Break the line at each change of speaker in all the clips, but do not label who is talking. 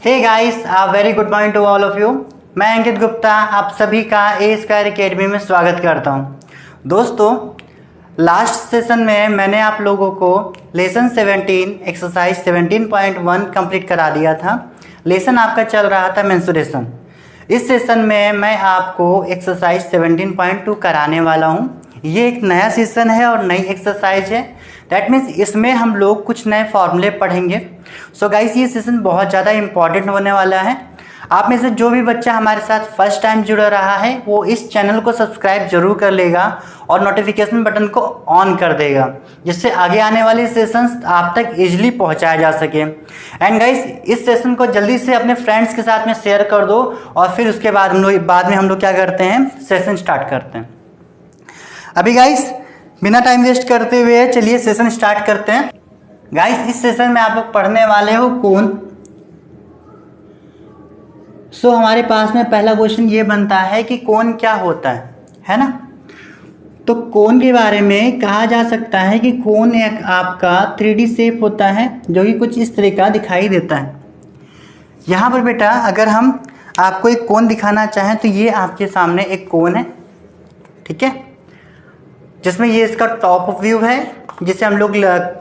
Hey guys, a very good morning to all of you. मैं अंकित गुप्ता आप सभी का ए स्क्वायर अकेडमी में स्वागत करता हूं। दोस्तों, लास्ट सेशन में मैंने आप लोगों को लेसन 17 एक्सरसाइज 17.1 कंप्लीट करा दिया था। लेसन आपका चल रहा था मेंस्ट्रुएशन। इस सेशन में मैं आपको एक्सरसाइज 17.2 कराने वाला हूं। ये एक नया सेशन है और नई एक्सरसाइज है। दैट मीन्स इसमें हम लोग कुछ नए फॉर्मूले पढ़ेंगे। सो गाइस, ये सेशन बहुत ज़्यादा इंपॉर्टेंट होने वाला है। आप में से जो भी बच्चा हमारे साथ फर्स्ट टाइम जुड़ रहा है वो इस चैनल को सब्सक्राइब जरूर कर लेगा और नोटिफिकेशन बटन को ऑन कर देगा, जिससे आगे आने वाले सेशंस आप तक इजीली पहुंचाया जा सके। एंड गाइस, इस सेशन को जल्दी से अपने फ्रेंड्स के साथ में शेयर कर दो और फिर उसके बाद हम लोग क्या करते हैं, सेशन स्टार्ट करते हैं। अभी गाइस, बिना टाइम वेस्ट करते हुए चलिए सेशन स्टार्ट करते हैं। गाइस, इस सेशन में आप लोग पढ़ने वाले हो कोण। सो हमारे पास में पहला क्वेश्चन ये बनता है कि कोण क्या होता है ना। तो कोण के बारे में कहा जा सकता है कि कोण एक आपका 3D शेप होता है जो कि कुछ इस तरह का दिखाई देता है। यहाँ पर बेटा अगर हम आपको एक कोण दिखाना चाहें तो ये आपके सामने एक कोण है, ठीक है, जिसमें ये इसका टॉप व्यू है जिसे हम लोग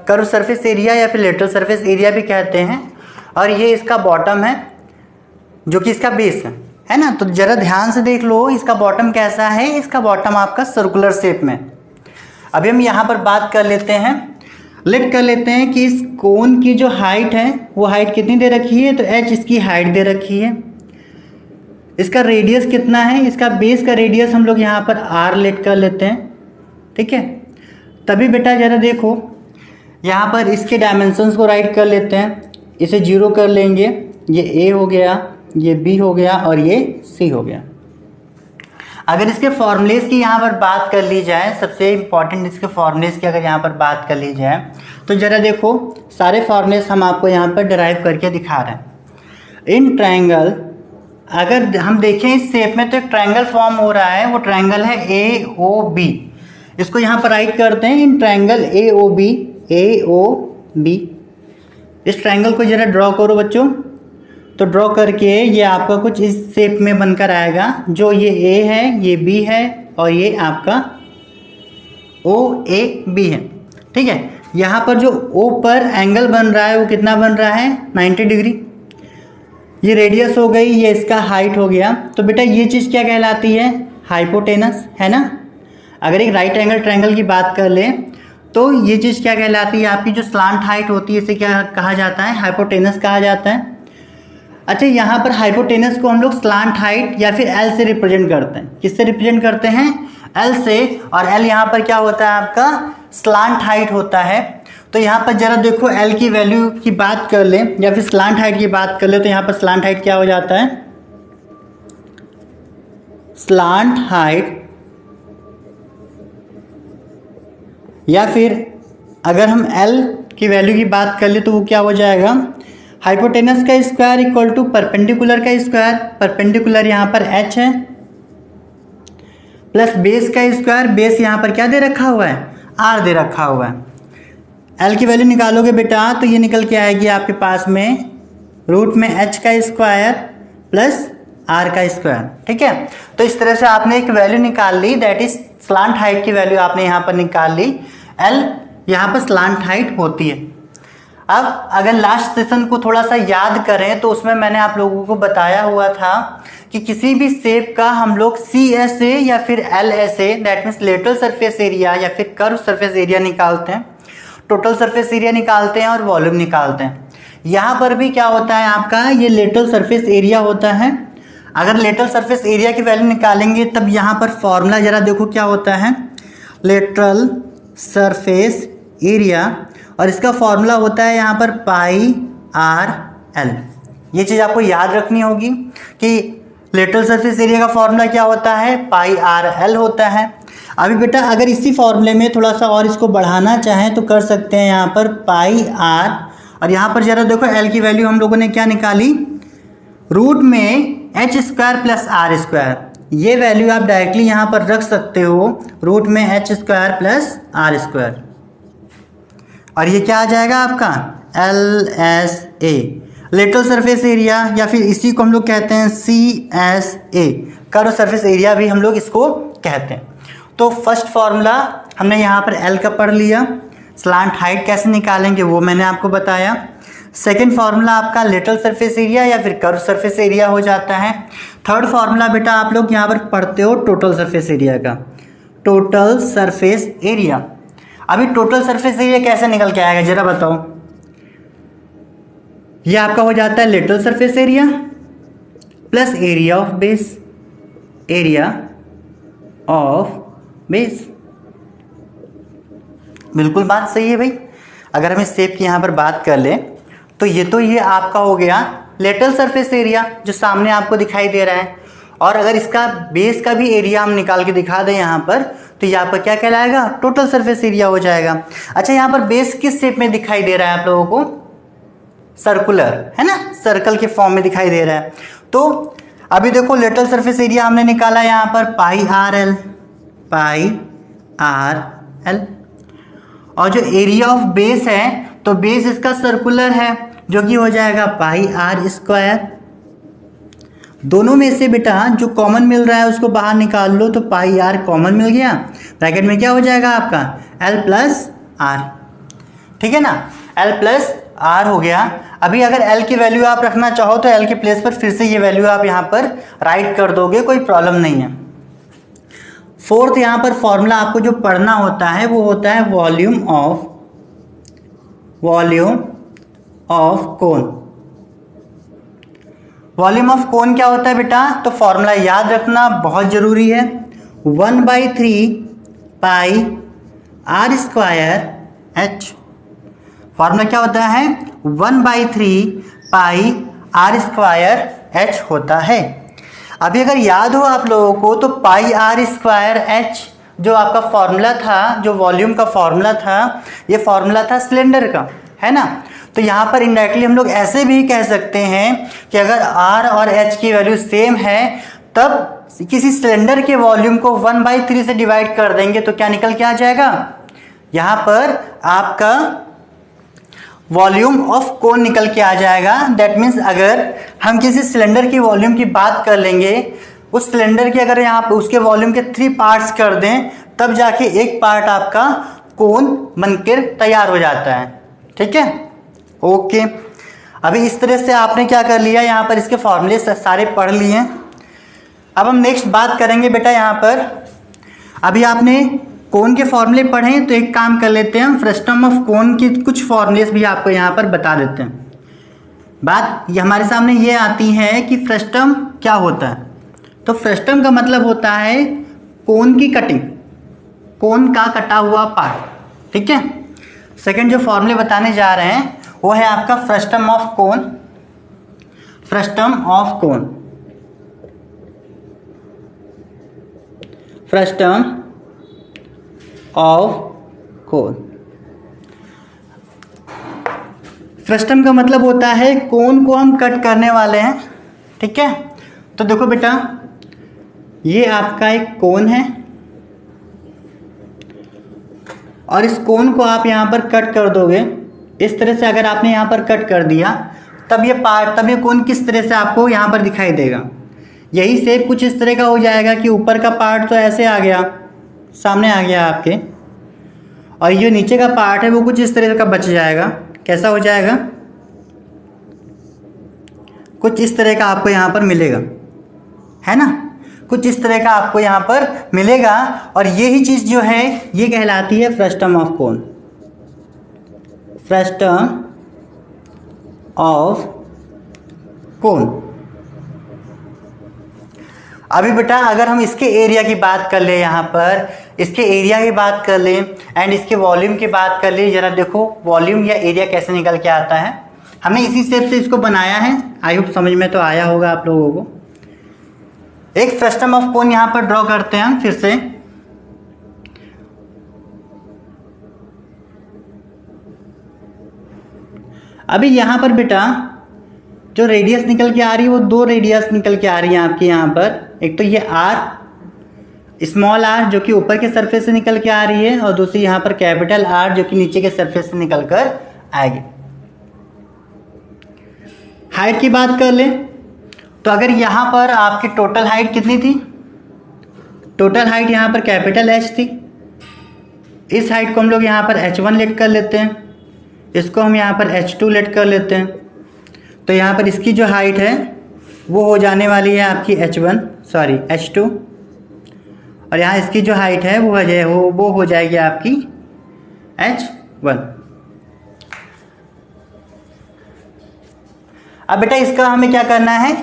कर्व सरफेस एरिया या फिर लेटरल सरफेस एरिया भी कहते हैं, और ये इसका बॉटम है जो कि इसका बेस है ना। तो जरा ध्यान से देख लो इसका बॉटम कैसा है। इसका बॉटम आपका सर्कुलर शेप में। अभी हम यहाँ पर बात कर लेते हैं, लेट कर लेते हैं कि इस कोण की जो हाइट है वो हाइट कितनी दे रखी है, तो h इसकी हाइट दे रखी है। इसका रेडियस कितना है, इसका बेस का रेडियस हम लोग यहाँ पर r लेट कर लेते हैं, ठीक है। तभी बेटा ज़रा देखो यहाँ पर इसके डायमेंशंस को राइट कर लेते हैं। इसे 0 कर लेंगे, ये a हो गया, ये b हो गया और ये c हो गया। अगर इसके फॉर्मूलेस की यहाँ पर बात कर ली जाए, सबसे इम्पॉर्टेंट इसके फॉर्मूलेस की अगर यहाँ पर बात कर ली जाए तो ज़रा देखो सारे फॉर्मूलेस हम आपको यहाँ पर डिराइव करके दिखा रहे हैं। इन ट्रायंगल, अगर हम देखें इस शेप में तो एक ट्रायंगल फॉर्म हो रहा है, वो ट्रायंगल है AOB। इसको यहाँ पर राइट करते हैं इन ट्रायंगल AOB। इस ट्रायंगल को जरा ड्रॉ करो बच्चों। तो ड्रॉ करके ये आपका कुछ इस शेप में बनकर आएगा, जो ये A है, ये B है और ये आपका OAB है, ठीक है। यहाँ पर जो O पर एंगल बन रहा है वो कितना बन रहा है, 90 डिग्री। ये रेडियस हो गई, ये इसका हाइट हो गया। तो बेटा ये चीज़ क्या कहलाती है, हाइपोटेनस, है ना। अगर एक राइट एंगल ट्रायंगल की बात कर लें तो ये चीज़ क्या कहलाती है, आपकी जो स्लांट हाइट होती है इसे क्या कहा जाता है, हाइपोटेनस कहा जाता है। अच्छा, यहाँ पर हाइपोटेनस को हम लोग स्लांट हाइट या फिर L से रिप्रेजेंट करते हैं। किससे रिप्रेजेंट करते हैं, L से। और L यहाँ पर क्या होता है, आपका स्लांट हाइट होता है। तो यहाँ पर जरा देखो L की वैल्यू की बात कर ले या फिर स्लांट हाइट की बात कर ले तो यहाँ पर स्लांट हाइट क्या हो जाता है, स्लांट हाइट, या फिर अगर हम L की वैल्यू की बात कर ले तो वो क्या हो जाएगा, हाइपोटेनस का स्क्वायर इक्वल टू परपेंडिकुलर का स्क्वायर। परपेंडिकुलर यहाँ पर h है, प्लस बेस का स्क्वायर। बेस यहाँ पर क्या दे रखा हुआ है, r दे रखा हुआ है। L की वैल्यू निकालोगे बेटा तो ये निकल के आएगी आपके पास में रूट में h का स्क्वायर प्लस r का स्क्वायर, ठीक है। तो इस तरह से आपने एक वैल्यू निकाल ली, दैट इज स्लांट हाइट की वैल्यू आपने यहाँ पर निकाल ली। L यहाँ पर स्लांट हाइट होती है। अब अगर लास्ट सेशन को थोड़ा सा याद करें तो उसमें मैंने आप लोगों को बताया हुआ था कि किसी भी शेप का हम लोग CSA या फिर LSA, that means lateral surface area या फिर कर्व सरफेस एरिया निकालते हैं, टोटल सरफेस एरिया निकालते हैं और वॉल्यूम निकालते हैं। यहाँ पर भी क्या होता है आपका, ये लेटरल सरफेस एरिया होता है। अगर लेटरल सरफेस एरिया की वैल्यू निकालेंगे तब यहाँ पर फॉर्मूला जरा देखो क्या होता है, लेटरल सरफेस एरिया, और इसका फॉर्मूला होता है यहाँ पर पाई आर एल। ये चीज़ आपको याद रखनी होगी कि लेटरल सरफेस एरिया का फॉर्मूला क्या होता है, पाई आर एल होता है। अभी बेटा अगर इसी फॉर्मूले में थोड़ा सा और इसको बढ़ाना चाहें तो कर सकते हैं, यहाँ पर पाई आर, और यहाँ पर जरा देखो एल की वैल्यू हम लोगों ने क्या निकाली, रूट में H square plus are square. ये वैल्यू आप डायरेक्टली यहाँ पर रख सकते हो, रूट में H square plus are square, और ये क्या आ जाएगा आपका LSA। लेटरल सरफेस एरिया, या फिर इसी को हम लोग कहते हैं CSA, कर्व सरफेस एरिया भी हम लोग इसको कहते हैं। तो फर्स्ट फॉर्मूला हमने यहाँ पर L का पढ़ लिया, स्लांट हाइट कैसे निकालेंगे वो मैंने आपको बताया। सेकेंड फार्मूला आपका लेटरल सरफेस एरिया या फिर कर्व सरफेस एरिया हो जाता है। थर्ड फार्मूला बेटा आप लोग यहाँ पर पढ़ते हो टोटल सरफेस एरिया का, टोटल सरफेस एरिया। अभी टोटल सरफेस एरिया कैसे निकल के आएगा जरा बताओ। ये आपका हो जाता है lateral surface area plus area of base, area of base. बिल्कुल बात सही है भाई। अगर हम इस शेप की यहाँ पर बात कर लें तो ये आपका हो गया लेटरल सरफेस एरिया जो सामने आपको दिखाई दे रहा है, और अगर इसका बेस का भी एरिया हम निकाल के दिखा दें यहाँ पर तो यहाँ पर क्या कहलाएगा, टोटल सरफेस एरिया हो जाएगा। अच्छा, यहाँ पर बेस किस शेप में दिखाई दे रहा है आप लोगों को, सर्कुलर है ना, सर्कल के फॉर्म में दिखाई दे रहा है। तो अभी देखो लेटरल सरफेस एरिया हमने निकाला यहाँ पर पाई आर एल, और जो एरिया ऑफ बेस है तो बेस इसका सर्कुलर है जो कि हो जाएगा पाई आर स्क्वायर। दोनों में से बेटा जो कॉमन मिल रहा है उसको बाहर निकाल लो, तो पाई आर कॉमन मिल गया, ब्रैकेट में क्या हो जाएगा आपका एल प्लस आर, ठीक है ना, एल प्लस आर हो गया। अभी अगर एल की वैल्यू आप रखना चाहो तो एल के प्लेस पर फिर से ये वैल्यू आप यहाँ पर राइट कर दोगे, कोई प्रॉब्लम नहीं है। फोर्थ यहाँ पर फॉर्मूला आपको जो पढ़ना होता है वो होता है volume of cone. Volume of cone क्या होता है बेटा, तो फॉर्मूला याद रखना बहुत जरूरी है, 1/3 pi r square H. Formula क्या होता है, 1/3 पाई आर स्क्वायर एच होता है। अभी अगर याद हो आप लोगों को तो पाई आर स्क्वायर एच जो आपका फॉर्मूला था, जो वॉल्यूम का फॉर्मूला था, ये फॉर्मूला था सिलेंडर का, है ना। तो यहाँ पर इनडायरेक्टली हम लोग ऐसे भी कह सकते हैं कि अगर आर और एच की वैल्यू सेम है तब किसी सिलेंडर के वॉल्यूम को 1/3 से डिवाइड कर देंगे तो क्या निकल के आ जाएगा, यहाँ पर आपका वॉल्यूम ऑफ कोन निकल के आ जाएगा। दैट मीन्स अगर हम किसी सिलेंडर की वॉल्यूम की बात कर लेंगे, उस सिलेंडर की अगर यहाँ पे उसके वॉल्यूम के 3 पार्ट्स कर दें तब जाके एक पार्ट आपका कोन बनकर तैयार हो जाता है, ठीक है, ओके। अभी इस तरह से आपने क्या कर लिया, यहाँ पर इसके फॉर्मूले सारे पढ़ लिए। अब हम नेक्स्ट बात करेंगे बेटा, यहाँ पर अभी आपने कोन के फॉर्मूले पढ़े तो एक काम कर लेते हैं, हम फ्रस्टम ऑफ कोन की कुछ फॉर्मूलेस भी आपको यहाँ पर बता देते हैं। बात ये हमारे सामने ये आती है कि फ्रस्टम क्या होता है। तो फ्रस्टम का मतलब होता है कोन की कटिंग, कोन का कटा हुआ पार्ट, ठीक है। सेकंड जो फॉर्मूले बताने जा रहे हैं वो है आपका frustum of cone, frustum of cone, frustum of cone. Frustum का मतलब होता है कोन को हम कट करने वाले हैं, ठीक है। तो देखो बेटा ये आपका एक कोन है और इस कोन को आप यहाँ पर कट कर दोगे इस तरह से। अगर आपने यहाँ पर कट कर दिया तब ये कोन किस तरह से आपको यहाँ पर दिखाई देगा, यही शेप कुछ इस तरह का हो जाएगा कि ऊपर का पार्ट तो ऐसे आ गया, सामने आ गया आपके, और ये नीचे का पार्ट है वो कुछ इस तरह का बच जाएगा। कैसा हो जाएगा, कुछ इस तरह का आपको यहाँ पर मिलेगा, है ना, कुछ इस तरह का आपको यहाँ पर मिलेगा। और यही चीज़ जो है ये कहलाती है frustum of cone, frustum of कोन। अभी बेटा अगर हम इसके एरिया की बात कर ले, यहाँ पर इसके एरिया की बात कर ले एंड इसके वॉल्यूम की बात कर ले, जरा देखो वॉल्यूम या एरिया कैसे निकल के आता है। हमने इसी शेप से इसको बनाया है, आई होप समझ में तो आया होगा आप लोगों को। एक फ्रस्टम ऑफ कोन यहाँ पर ड्रॉ करते हैं हम फिर से। अभी यहाँ पर बेटा जो रेडियस निकल के आ रही है वो 2 रेडियस निकल के आ रही है आपकी यहाँ पर। एक तो ये आर, स्मॉल आर जो कि ऊपर के सरफेस से निकल के आ रही है, और दूसरी यहाँ पर कैपिटल आर जो कि नीचे के सरफेस से निकल कर आएगी। हाइट की बात कर लें तो अगर यहाँ पर आपकी टोटल हाइट कितनी थी, टोटल हाइट यहाँ पर कैपिटल एच थी, इस हाइट को हम लोग यहाँ पर h1 लेट कर लेते हैं, इसको हम यहाँ पर h2 लेट कर लेते हैं। तो यहाँ पर इसकी जो हाइट है वो हो जाने वाली है आपकी h2, और यहाँ इसकी जो हाइट है वो हो जाएगी आपकी h1। अब बेटा इसका हमें क्या करना है,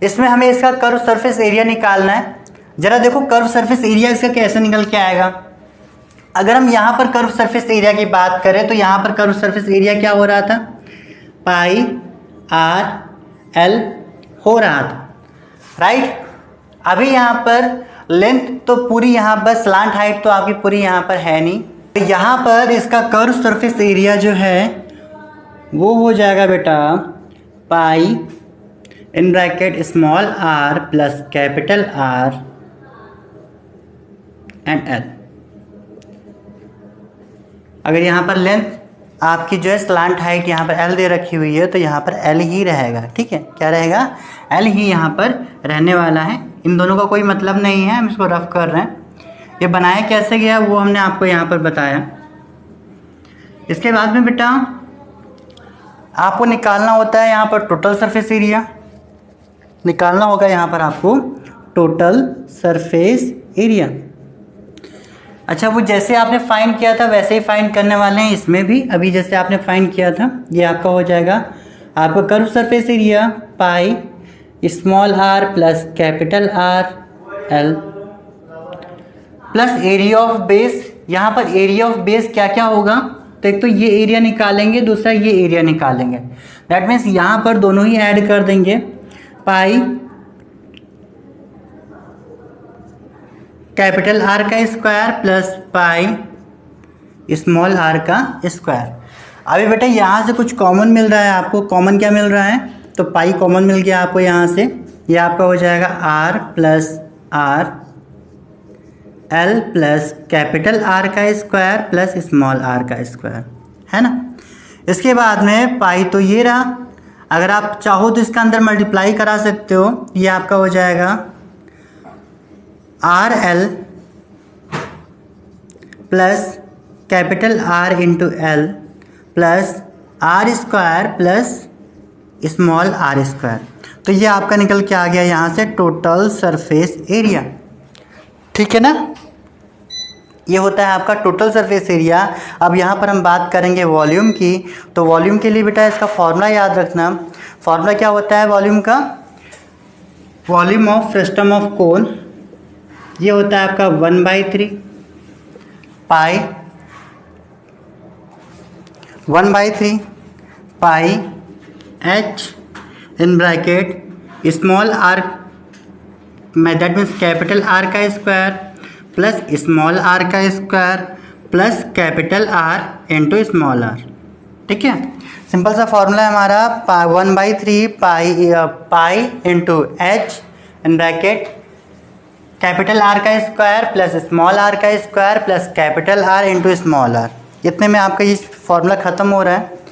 इसमें हमें इसका कर्व सरफेस एरिया निकालना है। जरा देखो कर्व सरफेस एरिया इसका कैसे निकल के आएगा। अगर हम यहाँ पर कर्व सरफेस एरिया की बात करें तो यहाँ पर कर्व सरफेस एरिया क्या हो रहा था, पाई आर एल हो रहा था, राइट। अभी यहाँ पर लेंथ तो पूरी यहाँ पर स्लांट हाइट तो आपकी पूरी यहाँ पर है नहीं, तो यहाँ पर इसका कर्व सरफेस एरिया जो है वो हो जाएगा बेटा pi in bracket small are plus capital r and l. अगर यहाँ पर लेंथ आपकी जो है स्लांट हाइट यहाँ पर एल दे रखी हुई है तो यहाँ पर एल ही रहेगा, ठीक है, क्या रहेगा, एल ही यहाँ पर रहने वाला है। इन दोनों का कोई मतलब नहीं है, हम इसको रफ कर रहे हैं। ये बनाया कैसे गया वो हमने आपको यहाँ पर बताया। इसके बाद में बेटा आपको निकालना होता है यहाँ पर टोटल सरफेस एरिया, निकालना होगा यहाँ पर आपको टोटल सरफेस एरिया। अच्छा, वो जैसे आपने फाइंड किया था वैसे ही फाइंड करने वाले हैं इसमें भी। अभी जैसे आपने फाइंड किया था ये आपका हो जाएगा आपका curve surface area pi small are plus capital R L plus area of base. यहाँ पर एरिया ऑफ बेस क्या क्या होगा, तो एक तो ये एरिया निकालेंगे, दूसरा ये एरिया निकालेंगे। दैट मीन्स यहाँ पर दोनों ही ऐड कर देंगे, पाई कैपिटल आर का square plus pi small are का स्क्वायर। अभी बेटा यहाँ से कुछ कॉमन मिल रहा है आपको, कॉमन क्या मिल रहा है, तो पाई कॉमन मिल गया आपको यहाँ से, ये आपका हो जाएगा R plus R L plus capital are का स्क्वायर प्लस स्मॉल आर का स्क्वायर, है ना। इसके बाद में पाई तो ये रहा, अगर आप चाहो तो इसका अंदर मल्टीप्लाई करा सकते हो, ये आपका हो जाएगा R L plus capital are into L plus are square plus small R square. तो ये आपका निकल के आ गया यहाँ से टोटल सरफेस एरिया, ठीक है ना। ये होता है आपका टोटल सरफेस एरिया। अब यहाँ पर हम बात करेंगे वॉल्यूम की, तो वॉल्यूम के लिए बेटा इसका फॉर्मूला याद रखना। फॉर्मूला क्या होता है वॉल्यूम का, volume of frustum of cone, ये होता है आपका 1/3 pi 1/3 pi h in bracket small r, that means capital are का स्क्वायर प्लस स्मॉल आर का square plus capital are into small r, ठीक है। सिंपल सा फॉर्मूला है हमारा 1/3 pi into h in bracket capital are का square plus small are का square plus capital are into small r. इतने में आपका ये फॉर्मूला ख़त्म हो रहा है।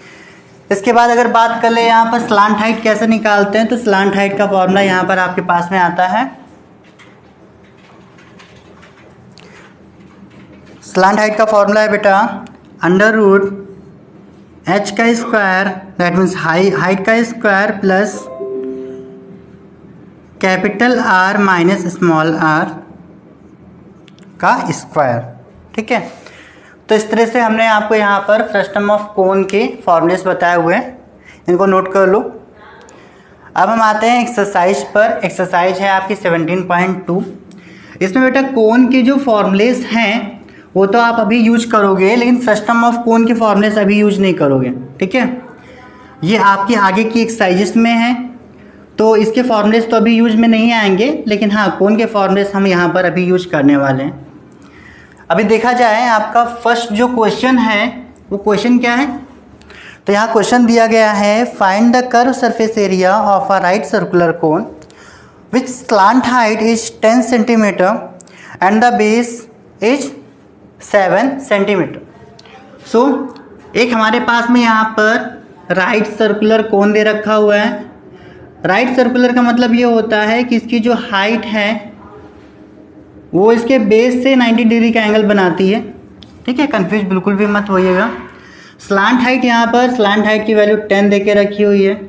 इसके बाद अगर बात कर ले यहाँ पर स्लांट हाइट कैसे निकालते हैं, तो स्लांट हाइट का फॉर्मूला यहाँ पर आपके पास में आता है। स्लांट हाइट का फॉर्मूला है बेटा अंडर रूट एच का स्क्वायर, दैट मीन्स हाइट का square plus capital R minus small are का स्क्वायर, ठीक है। तो इस तरह से हमने आपको यहाँ पर फ्रस्टम ऑफ कोन के फॉर्मूलेस बताए हुए हैं, इनको नोट कर लो। अब हम आते हैं एक्सरसाइज पर। एक्सरसाइज है आपकी 17.2। इसमें बेटा कोन के जो फॉर्मूलेस हैं वो तो आप अभी यूज करोगे, लेकिन फ्रस्टम ऑफ कोन के फॉर्मूलेस अभी यूज नहीं करोगे, ठीक है। ये आपकी आगे की एक्सरसाइजेस में है, तो इसके फॉर्मूलेस तो अभी यूज में नहीं आएंगे, लेकिन हाँ कोन के फॉर्मूलेस हम यहाँ पर अभी यूज करने वाले हैं। अभी देखा जाए आपका फर्स्ट जो क्वेश्चन है वो क्वेश्चन क्या है, तो यहाँ क्वेश्चन दिया गया है find the curve surface area of a right circular cone which slant height is 10 centimetre and the base is 7 centimetre. So एक हमारे पास में यहाँ पर राइट सर्कुलर कोन दे रखा हुआ है, राइट सर्कुलर का मतलब ये होता है कि इसकी जो हाइट है वो इसके बेस से 90 डिग्री का एंगल बनाती है। ठीक है, कंफ्यूज बिल्कुल भी मत होइएगा। स्लांट हाइट, यहाँ पर स्लांट हाइट की वैल्यू 10 देके रखी हुई है।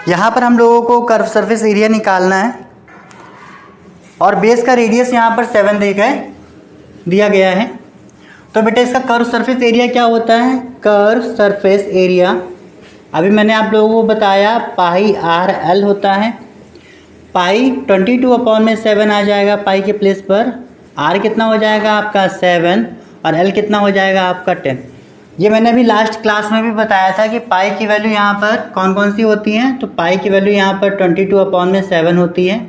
यहाँ पर हम लोगों को कर्व सरफेस एरिया निकालना है और बेस का रेडियस यहाँ पर 7 दिया गया है। तो बेटा इसका कर्व सरफेस एरिया क्या होता है? कर्व सरफेस एरिया अभी मैंने आप लोगों को बताया पाई आर एल होता है। पाई 22/7 आ जाएगा पाई के प्लेस पर। आर कितना हो जाएगा आपका 7 और एल कितना हो जाएगा आपका 10। ये मैंने अभी लास्ट क्लास में भी बताया था कि पाई की वैल्यू यहाँ पर कौन कौन सी होती हैं। तो पाई की वैल्यू यहाँ पर 22/7 होती है।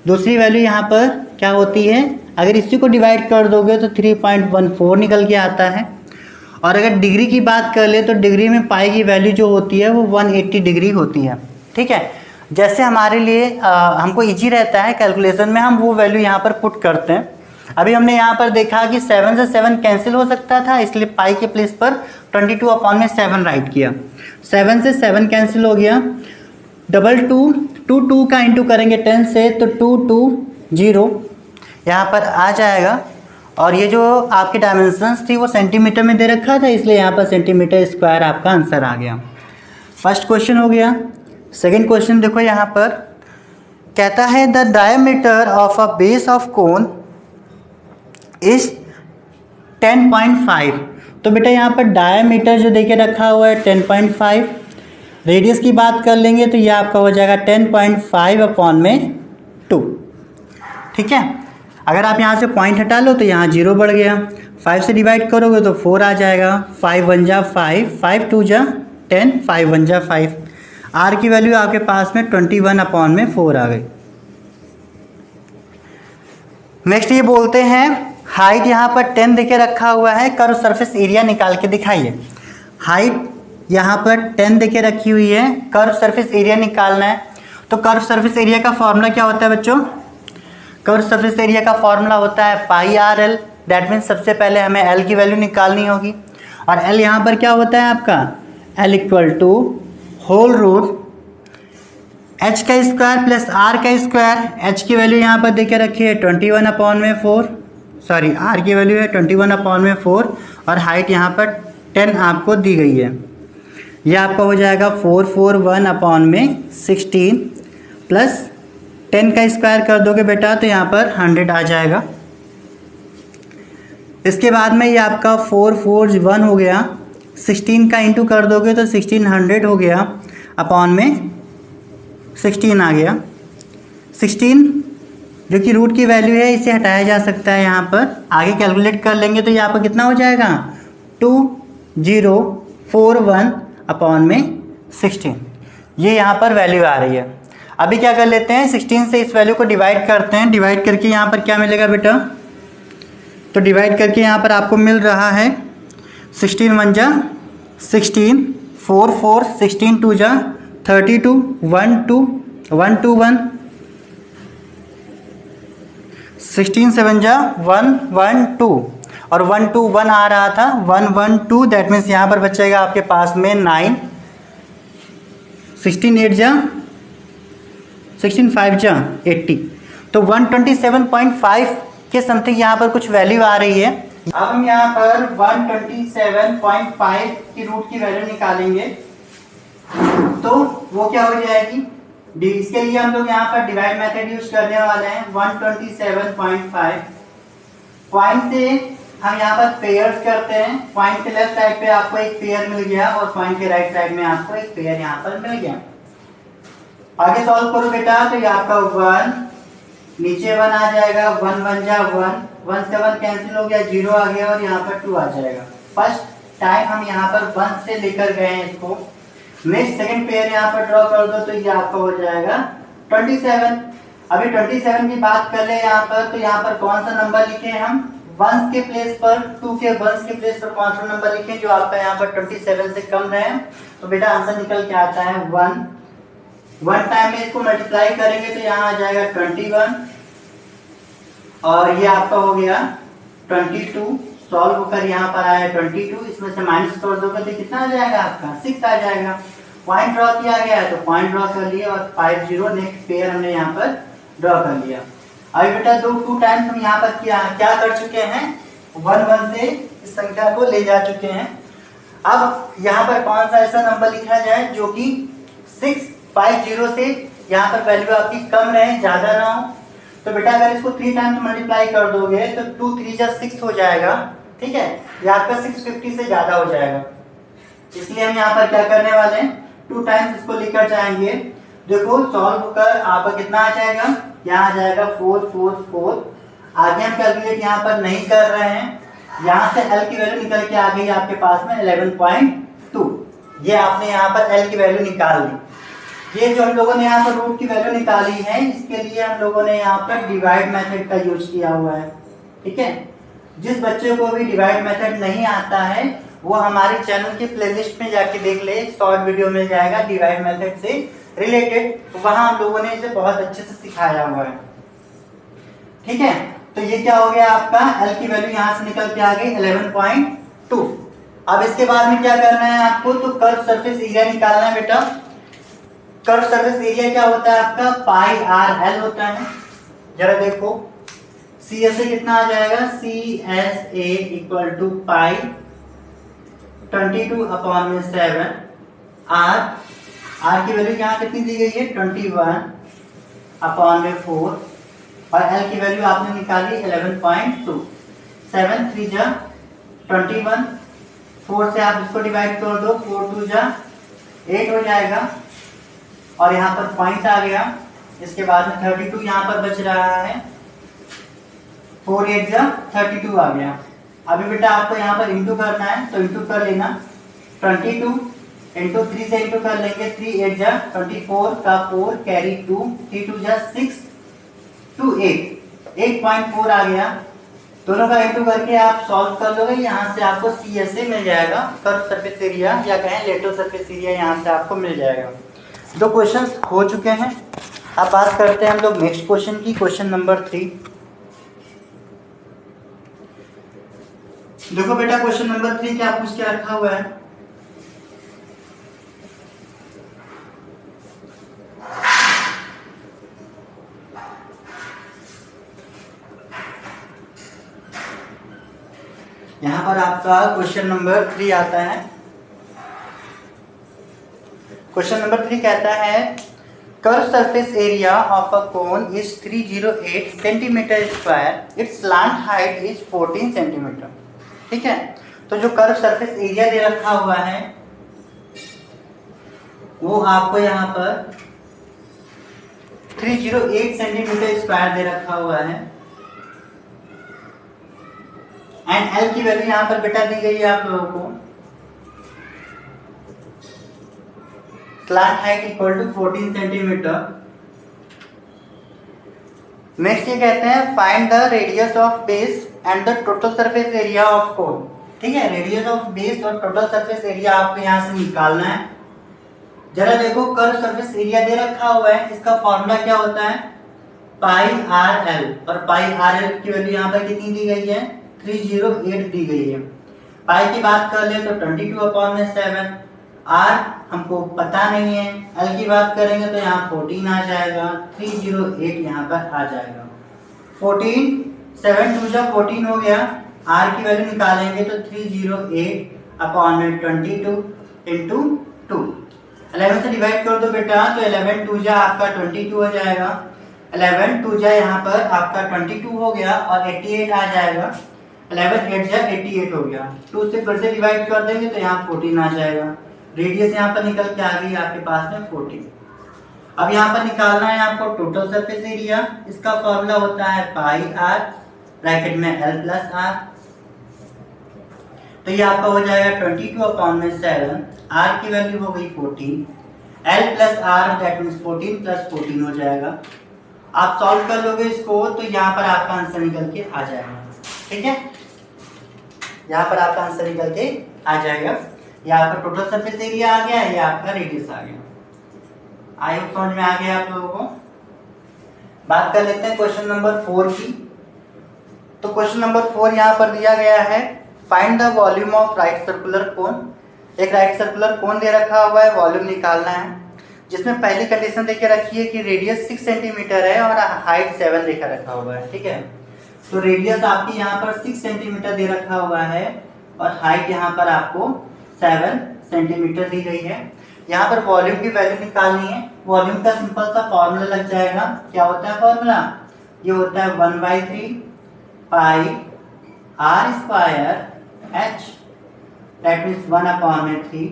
दूसरी वैल्यू यहाँ पर क्या होती है? अगर इसी को डिवाइड कर दोगे तो 3.14 निकल के आता है। और अगर डिग्री की बात कर ले तो डिग्री में पाई की वैल्यू जो होती है वो 180 डिग्री होती है। ठीक है, जैसे हमारे लिए हमको इजी रहता है कैलकुलेशन में, हम वो वैल्यू यहाँ पर पुट करते हैं। अभी हमने यहाँ पर देखा कि 7 से 7 कैंसिल हो सकता था, इसलिए पाई के प्लेस पर 22/7 राइट किया। 7 से 7 कैंसिल हो गया। 2 का इंटू करेंगे 10 से तो 220 यहाँ पर आ जाएगा। और ये जो आपकी डायमेंशंस थी वो सेंटीमीटर में दे रखा था, इसलिए यहाँ पर सेंटीमीटर स्क्वायर आपका आंसर आ गया। फर्स्ट क्वेश्चन हो गया। सेकंड क्वेश्चन देखो, यहाँ पर कहता है the diameter of a base of cone is 10.5। तो बेटा यहाँ पर डायमीटर जो देके रखा हुआ है 10.5। रेडियस की बात कर लेंगे तो ये आपका हो जाएगा 10.5/2। ठीक है, अगर आप यहाँ से पॉइंट हटा लो तो यहाँ 0 बढ़ गया। 5 से डिवाइड करोगे तो 4 आ जाएगा। 5 1 जा 5, 5 2 जा 10, 5 1 जा 5। आर की वैल्यू आपके पास में 21/4 आ गई। नेक्स्ट ये बोलते हैं हाइट यहाँ पर 10 देके रखा हुआ है, कर्व सरफेस एरिया निकाल के दिखाइए। हाइट यहाँ पर 10 देके रखी हुई है, कर्व सरफेस एरिया निकालना है। तो कर्व सरफेस एरिया का फॉर्मूला क्या होता है बच्चों? कर्व सरफेस एरिया का फॉर्मूला होता है पाई आर एल। दैट मीन्स सबसे पहले हमें एल की वैल्यू निकालनी होगी। और एल यहाँ पर क्या होता है आपका? L equal to whole root H का स्क्वायर प्लस आर का स्क्वायर। एच की वैल्यू यहाँ पर देके रखी है 21/4, सॉरी आर की वैल्यू है 21/4 और हाइट यहाँ पर 10 आपको दी गई है। यह आपका हो जाएगा 441/16 प्लस 10 का स्क्वायर कर दोगे बेटा तो यहाँ पर 100 आ जाएगा। इसके बाद में ये आपका 441 हो गया। 16 का इंटू कर दोगे तो 1600 हो गया, अपॉन में 16 आ गया। 16 जो कि रूट की वैल्यू है इसे हटाया जा सकता है। यहाँ पर आगे कैलकुलेट कर लेंगे तो यहाँ पर कितना हो जाएगा? 2041/16। ये यहाँ पर वैल्यू आ रही है। अभी क्या कर लेते हैं, 16 से इस वैल्यू को डिवाइड करते हैं। डिवाइड करके यहाँ पर क्या मिलेगा बेटा? तो डिवाइड करके यहाँ पर आपको मिल रहा है 16 1 जा 16, 4 4, 16 2 जा 32, 1 2 1 2 1, 16 7 जा 1 1 2 और 1 2 1 आ रहा था 1 1 2। दैट मीन्स यहाँ पर बचेगा आपके पास में 9। 16 8 जा 16 5 जा 80। तो 127.5 के समथिंग यहाँ पर कुछ वैल्यू आ रही है। अब हम यहाँ पर 127.5 की रूट की वैल्यू निकालेंगे तो वो क्या हो जाएगी? इसके लिए हम लोग यहाँ पर डिवाइड मेथड यूज करने वाले हैं। 127.5 पॉइंट से हम यहाँ पर पेयर्स करते हैं। पॉइंट के लेफ्ट साइड पे आपको एक पेयर मिल गया और पॉइंट के राइट साइड में आपको एक पेयर यहाँ पर मिल गया। आगे सॉल्व करो बेटा तो ये आपका 1 नीचे 1 आ जाएगा, 1 1 जा 1, 1 से 1 कैंसिल हो गया, 0 आ गया और यहाँ पर 2 आ जाएगा। फर्स्ट टाइम हम यहाँ पर 1 से लेकर गए हैं इसको। नेक्स्ट सेकंड पेयर यहाँ पर ड्रॉ कर दो तो ये आपका हो जाएगा 27। अभी 27 की बात कर ले यहाँ पर तो यहाँ पर कौन सा नंबर लिखे हैं हम? 1 के प्लेस पर 2 के 1 के प्लेस पर कौन सा नंबर लिखे जो आपका यहाँ पर 27 से कम रहे? तो बेटा आंसर निकल के आता है 1। 1 टाइम में इसको मल्टीप्लाई करेंगे तो यहाँ आ जाएगा 21 और ये आपका हो गया 22। सॉल्व होकर यहाँ पर आया 22, इसमें से माइनस कर दोगे तो कितना आ जाएगा आपका? 6 आ जाएगा। पॉइंट ड्रॉ किया गया है तो पॉइंट ड्रॉ कर लिया और 50 नेक्स्ट पेयर हमने यहाँ पर ड्रॉ कर लिया। अभी बेटा 2 टाइम्स हम यहाँ पर क्या कर चुके हैं, 1 से इस संख्या को ले जा चुके हैं। अब यहाँ पर कौन सा ऐसा नंबर लिखा जाए जो कि 650 से यहाँ पर वैल्यू आपकी कम रहे, ज्यादा ना हो। तो बेटा अगर इसको 3 टाइम्स मल्टीप्लाई कर दोगे तो 2 3 जा 6 हो जाएगा, ठीक है, ये आपका 650 से ज्यादा हो जाएगा। इसलिए हम यहाँ पर क्या करने वाले हैं, 2 टाइम्स इसको लेकर जाएंगे। देखो सॉल्व होकर आपका कितना आ जाएगा, यहाँ आ जाएगा 444। आगे हम कैलकुलेट यहाँ पर नहीं कर रहे हैं, यहाँ से L की वैल्यू निकल के आ गई आपके पास में 11.2। ये आपने यहाँ पर L की वैल्यू निकाल ली। ये जो हम लोगों ने यहाँ पर रूट की वैल्यू निकाली है, इसके लिए हम लोगों ने यहाँ पर डिवाइड मेथड का यूज किया हुआ है, ठीक है। जिस बच्चे को भी डिवाइड मेथड नहीं आता है वो हमारे चैनल के प्लेलिस्ट में जाके देख ले, शॉर्ट वीडियो मिल जाएगा डिवाइड मेथड से रिलेटेड, वहां हम लोगों ने इसे बहुत अच्छे से सिखाया हुआ है, ठीक है। तो ये क्या हो गया आपका, L की वैल्यू यहाँ से निकल के आ गई 11.2। अब इसके बाद में क्या करना है आपको, तो कर्व सरफेस एरिया निकालना है बेटा। कर्व सरफेस एरिया क्या होता है आपका, पाई आर एल होता है। जरा देखो सी एस ए कितना आ जाएगा, C S A equal to pi 22/7 R. R की वैल्यू यहाँ कितनी दी गई है, 21/4 और एल की वैल्यू आपने निकाली 11.2। 7 3 जा 21, 4 से आप इसको डिवाइड कर दो, 4 2 जा 8 हो जाएगा और यहाँ पर पॉइंट आ गया। इसके बाद में 32 यहाँ पर बच रहा है, 4 8 जा 32 आ गया। अभी बेटा आपको यहाँ पर इंटू करना है तो इंटू कर लेना, 22 इंटू 3 से इंटू कर लेंगे, 3 8 जा 24 का 4 कैरी 2, 3 2 जा 6 2 8, 8.4 आ गया। दोनों का इंटू करके आप सॉल्व कर लोगे, यहाँ से आपको सी एस ए मिल जाएगा, कर्व सरफेस एरिया या कहें लेटरल सरफेस एरिया, यहाँ से आपको मिल जाएगा। 2 क्वेश्चंस हो चुके हैं। अब बात करते हैं हम लोग नेक्स्ट क्वेश्चन की, क्वेश्चन नंबर 3। देखो बेटा क्वेश्चन नंबर 3 क्या पूछ के रखा हुआ है, यहाँ पर आपका क्वेश्चन नंबर 3 आता है। क्वेश्चन नंबर 3 कहता है curve surface area of a cone is 308 centimetre square, it's slant height is 14 centimetre, ठीक है। तो जो कर्व सरफेस एरिया दे रखा हुआ है वो आपको यहाँ पर 308 सेंटीमीटर स्क्वायर दे रखा हुआ है एंड L की वैल्यू यहाँ पर बेटा दी गई है आप लोगों को, slant height equal to 14 centimetre. Next ये कहते हैं find the radius of base and the total surface area of cone, ठीक है। रेडियस ऑफ बेस और टोटल सरफेस एरिया आपको यहाँ से निकालना है। जरा देखो कर्व सरफेस एरिया दे रखा हुआ है, इसका फॉर्मूला क्या होता है, पाई आर एल, और पाई आर एल की वैल्यू यहाँ पर कितनी दी गई है, 308 दी गई है। पाई की बात कर ले तो 22/7, आर हमको पता नहीं है, एल की बात करेंगे तो यहाँ 14 आ जाएगा, 308 यहाँ पर आ जाएगा। 14 7 2 जा 14 हो गया, आर की वैल्यू निकालेंगे तो 308/22 इंटू 2, 11 से डिवाइड कर दो बेटा तो 11 2 जा आपका 22 हो जाएगा, 11 2 जा यहाँ पर आपका 22 हो गया और 88 आ जाएगा, 11 8 जा 88 हो गया। 2 से फिर से डिवाइड कर देंगे तो यहाँ 14 आ जाएगा। रेडियस यहाँ पर निकल के आ गई आपके पास में 14। अब यहाँ पर निकालना है आपको टोटल सरफेस एरिया, इसका फॉर्मूला होता है पाई आर ब्रैकेट में एल प्लस आर, तो ये आपका हो जाएगा 22/7, आर की वैल्यू हो गई 14, L plus R that means 14 + 14 हो जाएगा। आप सॉल्व कर लोगे इसको तो यहाँ पर आपका आंसर निकल के आ जाएगा, ठीक है। यहाँ पर आपका आंसर निकल के आ जाएगा, ये आपका टोटल सरफेस एरिया आ गया, ये आपका रेडियस आ गया। आई होप समझ में आ गया आप लोगों को। बात कर लेते हैं क्वेश्चन नंबर 4 की। तो क्वेश्चन नंबर 4 यहाँ पर दिया गया है find the volume of right circular कोन। एक राइट सर्कुलर कोन दे रखा हुआ है, वॉल्यूम निकालना है, जिसमें पहली कंडीशन देके रखी है कि रेडियस 6 सेंटीमीटर है और हाइट 7 देकर रखा हुआ है। ठीक है, तो रेडियस आपकी यहाँ पर 6 सेंटीमीटर दे रखा हुआ है और हाइट यहाँ पर आपको 7 सेंटीमीटर दी गई है। यहाँ पर वॉल्यूम की वैल्यू निकालनी है। वॉल्यूम का सिंपल सा फॉर्मूला लग जाएगा। क्या होता है फॉर्मूला? ये होता है 1/3 pi r square h, that means 1/3।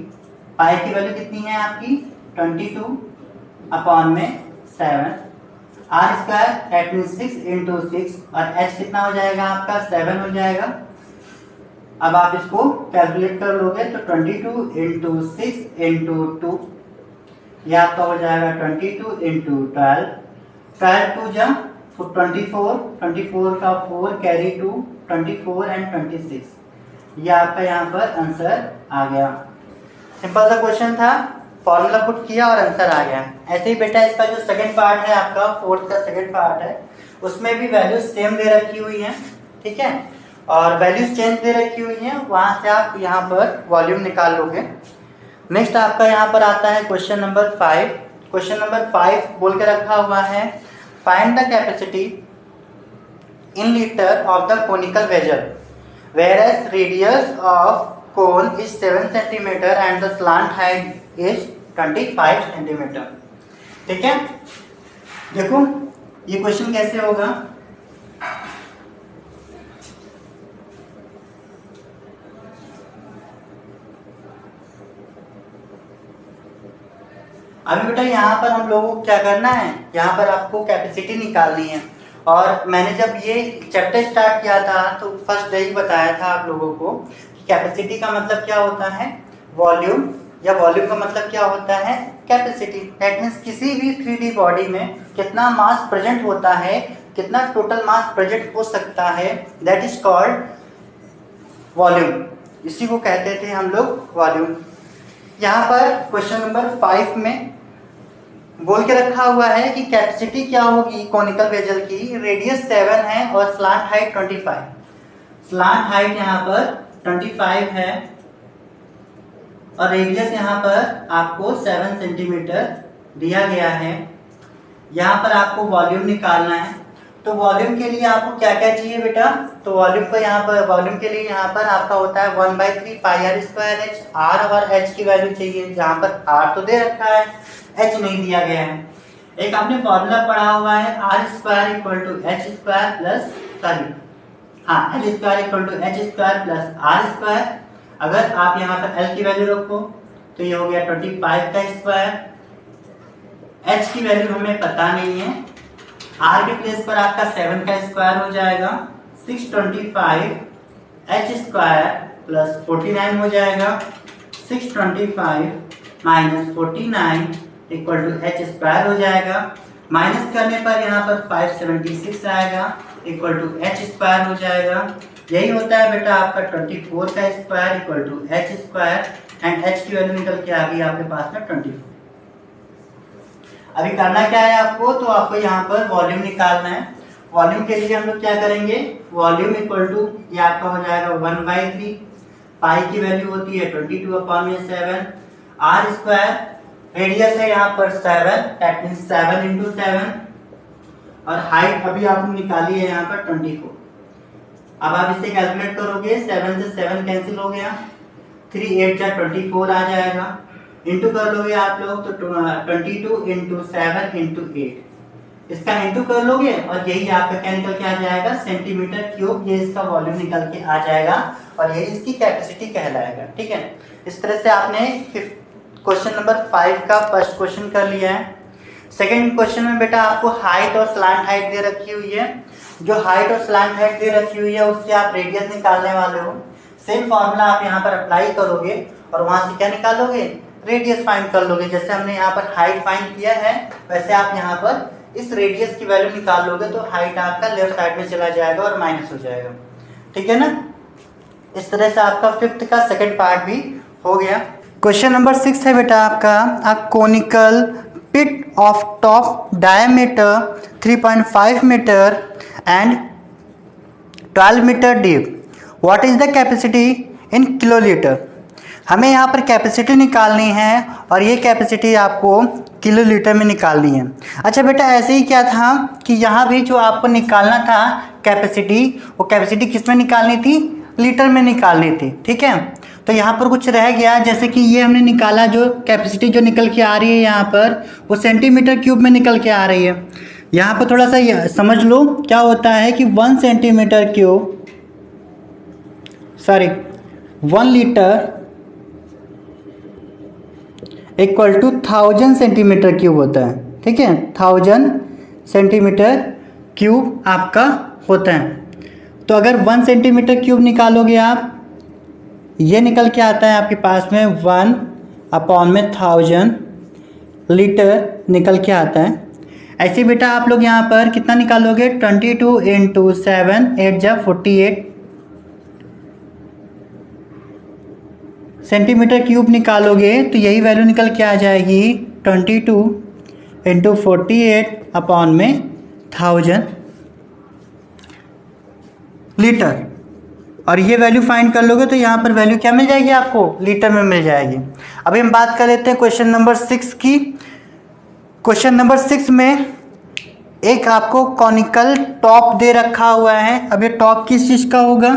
Pi की वैल्यू कितनी है आपकी? 22/7। आर स्क्वायर दैट मीन्स 6 × 6 और एच कितना हो जाएगा आपका? 7 हो जाएगा। अब आप इसको कैलकुलेट कर लोगे तो 22 × 6 × 2, यह आपका हो जाएगा 22 × 12। 12 2 जा तो 24, 24 का 4 कैरी 2, 24 एंड 26। ये आपका यहाँ पर आंसर आ गया। सिंपल सा क्वेश्चन था, फॉर्मूला पुट किया और आंसर आ गया। ऐसे ही बेटा इसका जो सेकंड पार्ट है आपका, फोर्थ का सेकंड पार्ट है, उसमें भी वैल्यूज सेम दे रखी हुई हैं। ठीक है, और वैल्यूज चेंज दे रखी हुई हैं, वहां से आप यहाँ पर वॉल्यूम निकाल लोगे। नेक्स्ट आपका यहाँ पर आता है क्वेश्चन नंबर 5। क्वेश्चन नंबर 5 बोल के रखा हुआ है, find the capacity in litre of the conical vessel whereas radius of cone is 7 centimeter and the slant height is 25 centimeter। ठीक है, देखो ये क्वेश्चन कैसे होगा। अभी बेटा यहाँ पर हम लोगों को क्या करना है, यहाँ पर आपको कैपेसिटी निकालनी है। और मैंने जब ये चैप्टर स्टार्ट किया था तो फर्स्ट डे ही बताया था आप लोगों को कि कैपेसिटी का मतलब क्या होता है? वॉल्यूम, या वॉल्यूम का मतलब क्या होता है? कैपेसिटी। दैट मीन्स किसी भी 3D बॉडी में कितना मास प्रेजेंट होता है, कितना टोटल मास प्रेजेंट हो सकता है, दैट इज कॉल्ड वॉल्यूम। इसी को कहते थे हम लोग वॉल्यूम। यहाँ पर क्वेश्चन नंबर 5 में बोल के रखा हुआ है कि कैपेसिटी क्या होगी कोनिकल वेसल की। रेडियस 7 है और स्लांट हाइट 25। स्लांट हाइट यहाँ पर 25 है और रेडियस यहाँ पर आपको 7 सेंटीमीटर दिया गया है। यहाँ पर आपको वॉल्यूम निकालना है। तो वॉल्यूम के लिए आपको क्या क्या चाहिए बेटा? तो वॉल्यूम को यहाँ पर, वॉल्यूम के लिए यहाँ पर आपका होता है 1/3 pi r square H. Are और एच की वैल्यू चाहिए, जहाँ पर आर तो दे रखा है, एच नहीं दिया गया है। एक आपने फॉर्मूला पढ़ा हुआ है, r square equal to H square plus, sorry हाँ, l square equal to H square plus are square. अगर आप यहाँ पर एल की वैल्यू रखो तो ये हो गया 25 का स्क्वायर। एच की वैल्यू हमें पता नहीं है, आर के प्लेस पर आपका 7 का स्क्वायर हो जाएगा। 625 एच स्क्वायर प्लस 49 हो जाएगा। 625 minus 49 equal to H square हो जाएगा। माइनस करने पर यहाँ पर 576 आएगा इक्वल टू एच स्क्वायर हो जाएगा। यही होता है बेटा आपका 24 का square equal to H square and H की वैल्यू निकल के आ गई आपके पास में 24। अभी करना क्या है आपको, तो आपको यहाँ पर वॉल्यूम निकालना है। वॉल्यूम के लिए हम लोग क्या करेंगे, वॉल्यूम इक्वल टू ये आपका हो जाएगा 1/3 पाई की वैल्यू होती है 22/7। आर स्क्वायर, रेडियस है यहाँ पर 7, दैट मींस 7 × 7 और हाइट अभी आपने निकाली है यहाँ पर 24। अब आप इसे कैलकुलेट करोगे, 7 से 7 कैंसिल हो गया, 3 8 जा 24 आ जाएगा। इंटू कर लोगे आप लोग तो 22 × 7 × 8, इसका इंटू कर लोगे और यही आपका क्या निकल के आ जाएगा, सेंटीमीटर क्यूब। ये इसका वॉल्यूम निकल के आ जाएगा और ये इसकी कैपेसिटी कहलाएगा। ठीक है, इस तरह से आपने क्वेश्चन नंबर 5 का फर्स्ट क्वेश्चन कर लिया है। सेकंड क्वेश्चन में बेटा आपको हाइट और स्लांट हाइट दे रखी हुई है। जो हाइट और स्लांट हाइट दे रखी हुई है उससे आप रेडियस निकालने वाले हो। सेम फॉर्मूला आप यहाँ पर अप्लाई करोगे और वहां से क्या निकालोगे, रेडियस फाइंड कर लोगे। जैसे हमने यहाँ पर हाइट फाइंड किया है वैसे आप यहाँ पर इस रेडियस की वैल्यू निकाल लोगे तो हाइट आपका लेफ्ट साइड में चला जाएगा और माइनस हो जाएगा। ठीक है ना, इस तरह से आपका फिफ्थ का सेकंड पार्ट भी हो गया। क्वेश्चन नंबर 6 है बेटा आपका, a conical pit of top diameter 3.5 metre and 12 metre deep, what is the capacity in kilolitre. हमें यहाँ पर कैपेसिटी निकालनी है और ये कैपेसिटी आपको किलोलीटर में निकालनी है। अच्छा बेटा, ऐसे ही क्या था कि यहाँ भी जो आपको निकालना था कैपेसिटी, वो कैपेसिटी किस में निकालनी थी? लीटर में निकालनी थी। ठीक है, तो यहाँ पर कुछ रह गया, जैसे कि ये हमने निकाला, जो कैपेसिटी जो निकल के आ रही है यहाँ पर वो सेंटीमीटर क्यूब में निकल के आ रही है। यहाँ पर थोड़ा सा समझ लो क्या होता है कि 1 centimetre cube 1 litre equal to 1000 centimetre cube होता है। ठीक है, 1000 सेंटीमीटर क्यूब आपका होता है। तो अगर 1 सेंटीमीटर क्यूब निकालोगे आप, ये निकल के आता है आपके पास में 1/1000 लीटर निकल के आता है। ऐसे बेटा आप लोग यहाँ पर कितना निकालोगे? 22 × 7 8 जा 48 सेंटीमीटर क्यूब निकालोगे तो यही वैल्यू निकल के आ जाएगी 22 × 48/1000 लीटर। और ये वैल्यू फाइंड कर लोगे तो यहाँ पर वैल्यू क्या मिल जाएगी आपको? लीटर में मिल जाएगी। अभी हम बात कर लेते हैं क्वेश्चन नंबर 6 की। क्वेश्चन नंबर 6 में एक आपको कॉनिकल टॉप दे रखा हुआ है। अब ये टॉप किस चीज़ का होगा?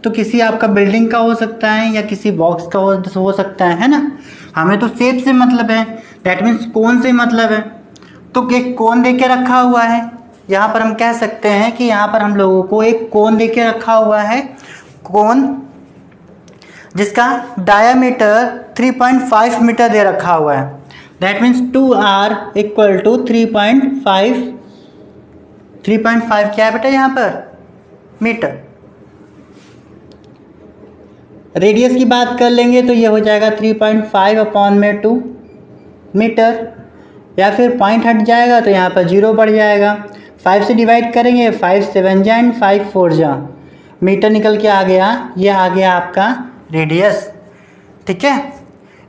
तो किसी आपका बिल्डिंग का हो सकता है या किसी बॉक्स का हो सकता है ना। हमें तो शेप से मतलब है, दैट मीन्स कोन से मतलब है। तो एक कोन दे के रखा हुआ है। यहाँ पर हम कह सकते हैं कि यहाँ पर हम लोगों को एक कोन दे के रखा हुआ है, कोन जिसका डायामीटर 3.5 मीटर दे रखा हुआ है। That means 2r equal to 3.5 क्या है बेटा यहाँ पर? मीटर। रेडियस की बात कर लेंगे तो ये हो जाएगा 3.5/2 मीटर, या फिर पॉइंट हट जाएगा तो यहाँ पर 0 बढ़ जाएगा। 5 से डिवाइड करेंगे, 5 7 जा एंड 5 4 जा, मीटर निकल के आ गया। ये आ गया आपका रेडियस। ठीक है,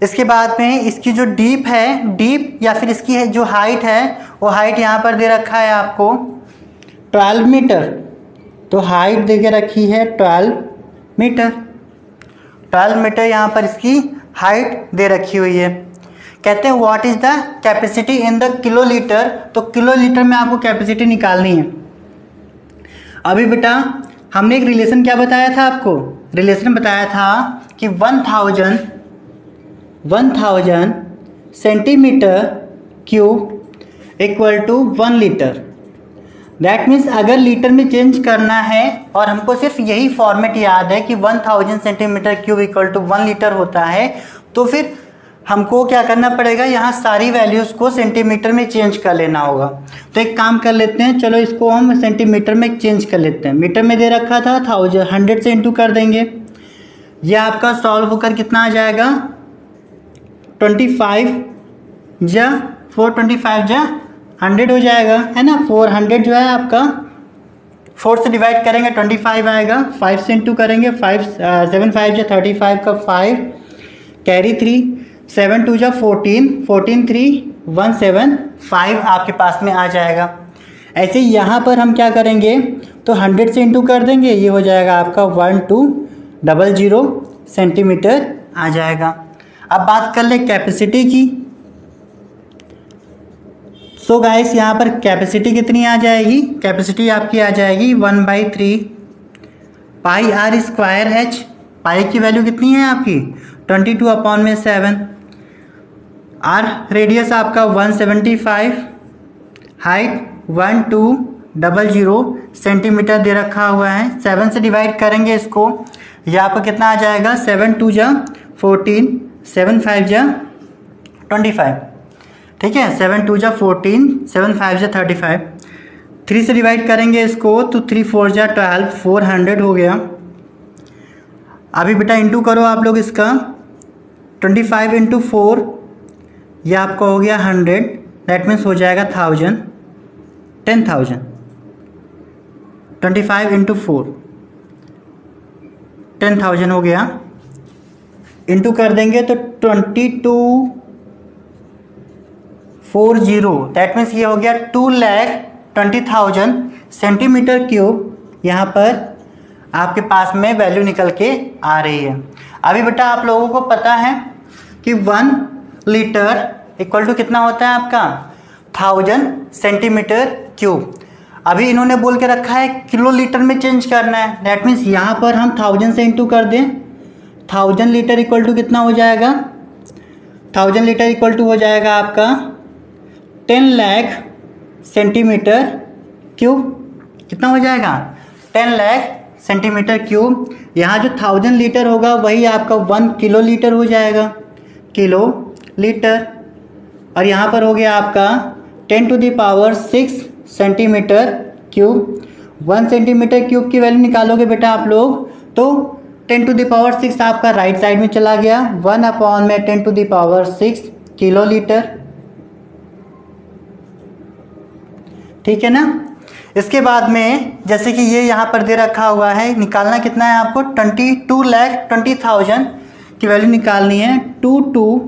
इसके बाद में इसकी जो डीप है, डीप या फिर इसकी जो हाइट है, वो हाइट यहाँ पर दे रखा है आपको 12 मीटर। तो हाइट दे के रखी है 12 मीटर। 12 मीटर यहाँ पर इसकी हाइट दे रखी हुई है। कहते हैं what is the capacity in the kilolitre. तो किलोलीटर में आपको कैपेसिटी निकालनी है। अभी बेटा हमने एक रिलेशन क्या बताया था आपको? रिलेशन बताया था कि 1000 centimetre cube equal to 1 litre. That means अगर लीटर में चेंज करना है और हमको सिर्फ यही फॉर्मेट याद है कि 1000 centimetre cube equal to 1 litre होता है, तो फिर हमको क्या करना पड़ेगा? यहाँ सारी वैल्यूज़ को सेंटीमीटर में चेंज कर लेना होगा। तो एक काम कर लेते हैं, चलो इसको हम सेंटीमीटर में चेंज कर लेते हैं। मीटर में दे रखा था 100 से इंटू कर देंगे। यह आपका सॉल्व होकर कितना आ जाएगा? 25 जा 425 जा 100 हो जाएगा, है ना। 400 जो है आपका 4 से डिवाइड करेंगे 25 आएगा। 5 से इंटू करेंगे, 7 5 जा 35 का 5 कैरी 3 7 2 जा 14 14 3 175 आपके पास में आ जाएगा। ऐसे यहाँ पर हम क्या करेंगे? तो 100 से इंटू कर देंगे, ये हो जाएगा आपका 1200 सेंटीमीटर आ जाएगा। अब बात कर ले कैपेसिटी की। सो गाइस यहाँ पर कैपेसिटी कितनी आ जाएगी? कैपेसिटी आपकी आ जाएगी 1/3 पाई r स्क्वायर h। पाई की वैल्यू कितनी है आपकी? 22/7। r रेडियस आपका 175, हाइट 1200 सेंटीमीटर दे रखा हुआ है। 7 से डिवाइड करेंगे इसको, यह आपको कितना आ जाएगा? 7 2 जा 14 7 5 जा 25। ठीक है, 7 2 जा 14 7 5 जा 35। 3 से डिवाइड करेंगे इसको तो 3 4 जा 12 400 हो गया। अभी बेटा इंटू करो आप लोग इसका, 25 × 4 यह आपका हो गया 100। दैट मीन्स हो जाएगा 1000 10,000। 25 × 4 10,000 हो गया। इंटू कर देंगे तो 2240, दैट मीन्स ये हो गया 2,20,000 सेंटीमीटर क्यूब यहाँ पर आपके पास में वैल्यू निकल के आ रही है। अभी बेटा आप लोगों को पता है कि 1 लीटर इक्वल टू कितना होता है आपका 1000 सेंटीमीटर क्यूब। अभी इन्होंने बोल के रखा है किलो लीटर में चेंज करना है, दैट मीन्स यहाँ पर हम 1000 से इंटू कर दें। 1000 लीटर इक्वल टू कितना हो जाएगा, 1000 लीटर इक्वल टू हो जाएगा आपका 10 लाख सेंटीमीटर क्यूब। कितना हो जाएगा 10 लाख सेंटीमीटर क्यूब। यहाँ जो 1000 लीटर होगा वही आपका 1 किलो लीटर हो जाएगा, किलो लीटर। और यहाँ पर हो गया आपका 10⁻6 सेंटीमीटर क्यूब। 1 सेंटीमीटर क्यूब की वैल्यू निकालोगे बेटा आप लोग तो 10⁻6 आपका राइट साइड में चला गया, 1/10⁻6 किलो लीटर। ठीक है ना। इसके बाद में जैसे कि ये यहाँ पर दे रखा हुआ है, निकालना कितना है आपको 22,20,000 की वैल्यू निकालनी है। 2 2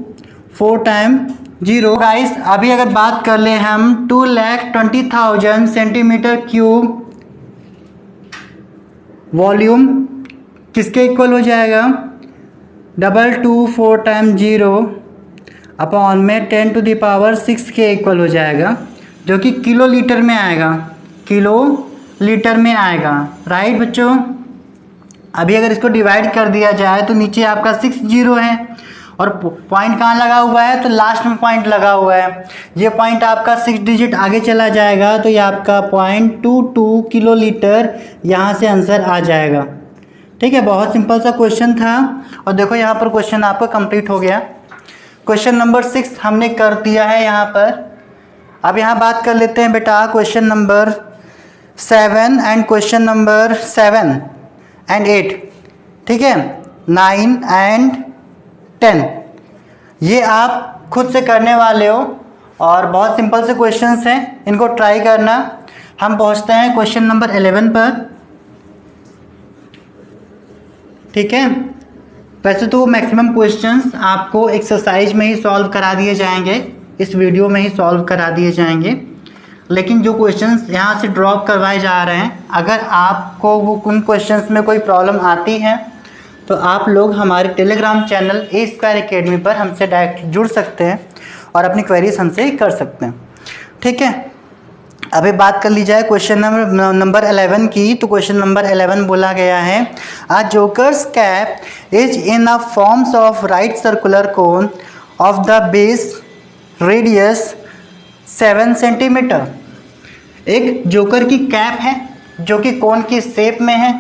4 टाइम 0। गाइस अभी अगर बात कर ले हम 2,20,000 सेंटीमीटर क्यूब वॉल्यूम किसके इक्वल हो जाएगा 224 टाइम 0 अपॉन में 10⁻6 के इक्वल हो जाएगा, जो कि किलो लीटर में आएगा, किलो लीटर में आएगा। राइट बच्चों। अभी अगर इसको डिवाइड कर दिया जाए तो नीचे आपका 6 0 है और पॉइंट कहाँ लगा हुआ है तो लास्ट में पॉइंट लगा हुआ है। ये पॉइंट आपका 6 डिजिट आगे चला जाएगा तो ये आपका 0.22 किलो लीटर यहाँ से आंसर आ जाएगा। ठीक है, बहुत सिंपल सा क्वेश्चन था। और देखो यहाँ पर क्वेश्चन आपका कंप्लीट हो गया। क्वेश्चन नंबर 6 हमने कर दिया है यहाँ पर। अब यहाँ बात कर लेते हैं बेटा question number 7 and question number 7 and 8। ठीक है, 9 एंड 10 ये आप खुद से करने वाले हो और बहुत सिंपल से क्वेश्चंस हैं, इनको ट्राई करना। हम पहुंचते हैं क्वेश्चन नंबर 11 पर। ठीक है, वैसे तो मैक्सिमम क्वेश्चंस आपको एक्सरसाइज में ही सॉल्व करा दिए जाएंगे, इस वीडियो में ही सॉल्व करा दिए जाएंगे, लेकिन जो क्वेश्चंस यहाँ से ड्रॉप करवाए जा रहे हैं, अगर आपको वो उन क्वेश्चंस में कोई प्रॉब्लम आती है तो आप लोग हमारे Telegram channel A Square Academy पर हमसे डायरेक्ट जुड़ सकते हैं और अपनी क्वेरीज हमसे कर सकते हैं। ठीक है, अभी बात कर ली जाए क्वेश्चन नंबर 11 की। तो क्वेश्चन नंबर 11 बोला गया है a jokers cap is in a forms of right circular cone of the base radius 7 centimetre. एक जोकर की कैप है जो कि कोन की शेप में है,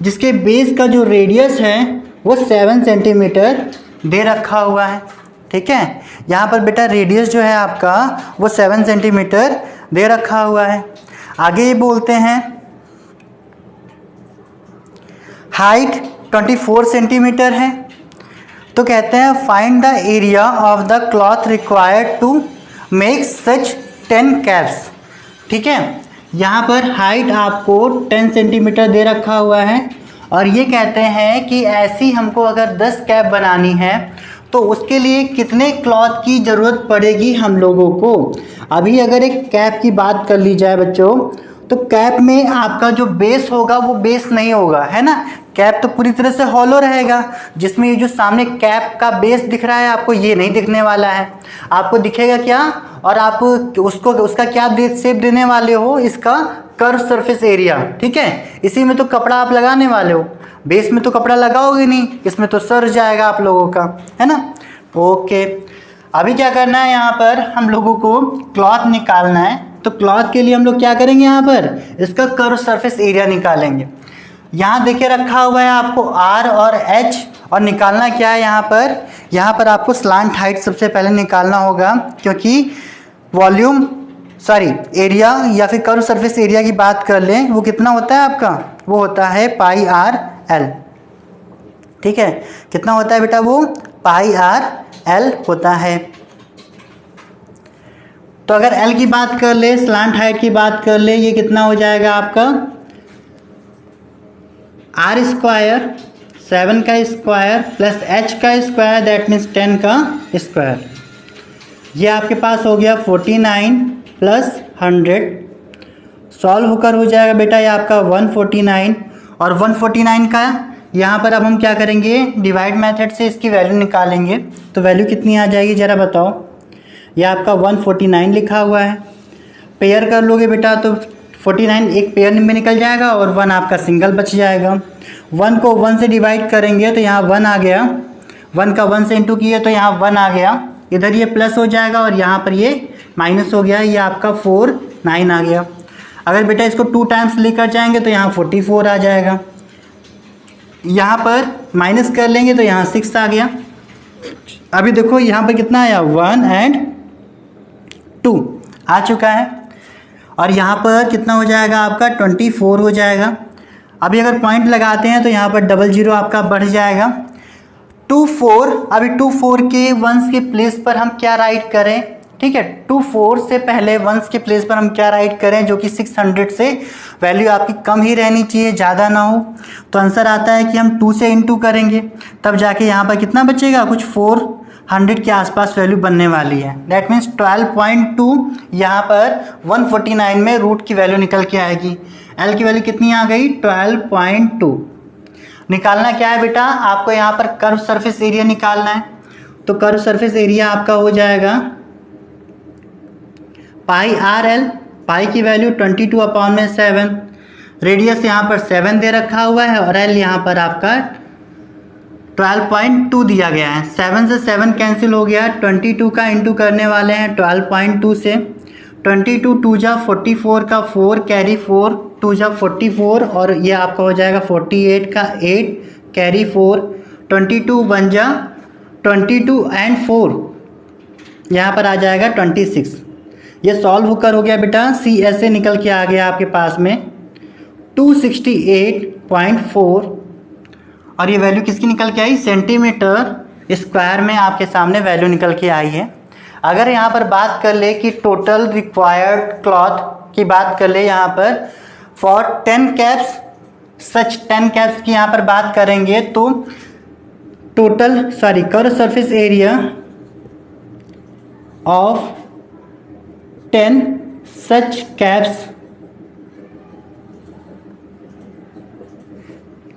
जिसके बेस का जो रेडियस है वो 7 सेंटीमीटर दे रखा हुआ है। ठीक है, यहाँ पर बेटा रेडियस जो है आपका वो 7 सेंटीमीटर दे रखा हुआ है। आगे ये बोलते हैं हाइट 24 सेंटीमीटर है। तो कहते हैं find the area of the cloth required to make such 10 caps. ठीक है, यहाँ पर हाइट आपको 10 सेंटीमीटर दे रखा हुआ है और ये कहते हैं कि ऐसी हमको अगर 10 कैप बनानी है तो उसके लिए कितने क्लॉथ की ज़रूरत पड़ेगी हम लोगों को। अभी अगर एक कैप की बात कर ली जाए बच्चों, तो कैप में आपका जो बेस होगा वो बेस नहीं होगा, है ना। कैप तो पूरी तरह से हॉलो रहेगा, जिसमें ये जो सामने कैप का बेस दिख रहा है आपको ये नहीं दिखने वाला है। आपको दिखेगा क्या, और आप उसका क्या शेप देने वाले हो, इसका कर्व सरफेस एरिया। ठीक है, इसी में तो कपड़ा आप लगाने वाले हो, बेस में तो कपड़ा लगाओगे नहीं, इसमें तो सर जाएगा आप लोगों का, है ना। ओके, अभी क्या करना है, यहाँ पर हम लोगों को क्लॉथ निकालना है। तो क्लॉथ के लिए हम लोग क्या करेंगे, यहाँ पर इसका कर्व सरफेस एरिया निकालेंगे। यहाँ देखिए रखा हुआ है आपको R और H, और निकालना क्या है यहाँ पर आपको स्लांट हाइट सबसे पहले निकालना होगा, क्योंकि वॉल्यूम एरिया या फिर कर्व सरफेस एरिया की बात कर लें, वो कितना होता है आपका, वो होता है πr/l। ठीक है, कितना होता है बेटा, वो πr/l होता है। तो अगर L की बात कर ले, स्लांट हाइट की बात कर ले, ये कितना हो जाएगा आपका r² 7 का स्क्वायर प्लस h का स्क्वायर, दैट मीन्स 10 का स्क्वायर। ये आपके पास हो गया 49 प्लस 100, सॉल्व होकर हो जाएगा बेटा ये आपका 149, और 149 का यहाँ पर अब हम क्या करेंगे, डिवाइड मेथड से इसकी वैल्यू निकालेंगे। तो वैल्यू कितनी आ जाएगी ज़रा बताओ। ये आपका 149 लिखा हुआ है, पेयर कर लोगे बेटा तो 49 एक पेयर में निकल जाएगा और 1 आपका सिंगल बच जाएगा। 1 को 1 से डिवाइड करेंगे तो यहाँ 1 आ गया, 1 का 1 से इंटू किए तो यहाँ 1 आ गया, इधर ये प्लस हो जाएगा और यहाँ पर ये माइनस हो गया, ये आपका 49 आ गया। अगर बेटा इसको 2 टाइम्स लेकर जाएंगे तो यहाँ 44 आ जाएगा, यहाँ पर माइनस कर लेंगे तो यहाँ 6 आ गया। अभी देखो यहाँ पर कितना आया, 1 और 2 आ चुका है, और यहाँ पर कितना हो जाएगा आपका 24 हो जाएगा। अभी अगर पॉइंट लगाते हैं तो यहाँ पर 00 आपका बढ़ जाएगा। 24, अभी 24 के वंस के प्लेस पर हम क्या राइट करें, ठीक है, 24 से पहले वंस के प्लेस पर हम क्या राइट करें, जो कि 600 से वैल्यू आपकी कम ही रहनी चाहिए, ज़्यादा ना हो। तो आंसर आता है कि हम 2 से इंटू करेंगे, तब जाके यहाँ पर कितना बचेगा, कुछ 400 के आसपास वैल्यू बनने वाली है। दैट मीन्स 12.2 यहाँ पर 149 में रूट की वैल्यू निकल के आएगी। एल की वैल्यू कितनी आ गई, 12.2। निकालना क्या है बेटा, आपको यहाँ पर कर्व सरफेस एरिया निकालना है। तो कर्व सरफेस एरिया आपका हो जाएगा पाई आर एल, पाई की वैल्यू 22/7, रेडियस यहाँ पर 7 दे रखा हुआ है और एल यहाँ पर आपका 12.2 दिया गया है। 7 से 7 कैंसिल हो गया, 22 का इंटू करने वाले हैं 12.2 से। 22 2 जा 44 का 4 कैरी 4, 2 जा 44 और ये आपका हो जाएगा 48 का 8 कैरी 4, 22 1 जा 22 एंड 4 यहाँ पर आ जाएगा 26। ये सॉल्व कर हो गया बेटा, सी एस ए निकल के आ गया आपके पास में 268.4 और ये वैल्यू किसकी निकल के आई, सेंटीमीटर स्क्वायर में आपके सामने वैल्यू निकल के आई है। अगर यहाँ पर बात कर ले कि टोटल रिक्वायर्ड क्लॉथ की बात कर ले, यहाँ पर फॉर 10 कैप्स, सच 10 कैप्स की यहाँ पर बात करेंगे तो total curve surface area of 10 such caps,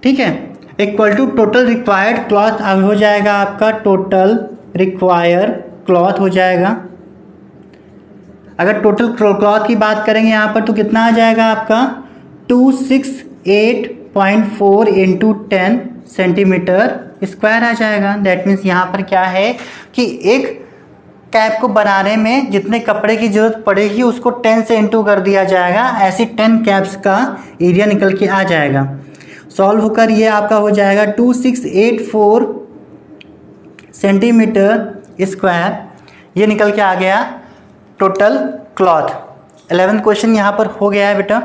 ठीक है, equal to total required cloth हो जाएगा आपका, टोटल रिक्वायर क्लॉथ हो जाएगा। अगर टोटल क्लॉथ की बात करेंगे यहाँ पर तो कितना आ जाएगा आपका 268.4 इंटू 10 सेंटीमीटर स्क्वायर आ जाएगा। दैट मीन्स यहाँ पर क्या है कि एक कैप को बनाने में जितने कपड़े की ज़रूरत पड़ेगी उसको 10 से इंटू कर दिया जाएगा, ऐसी 10 कैप्स का एरिया निकल के आ जाएगा। सॉल्व होकर ये आपका हो जाएगा 2684 सेंटीमीटर स्क्वायर, ये निकल के आ गया टोटल क्लॉथ। 11th क्वेश्चन यहाँ पर हो गया है बेटा।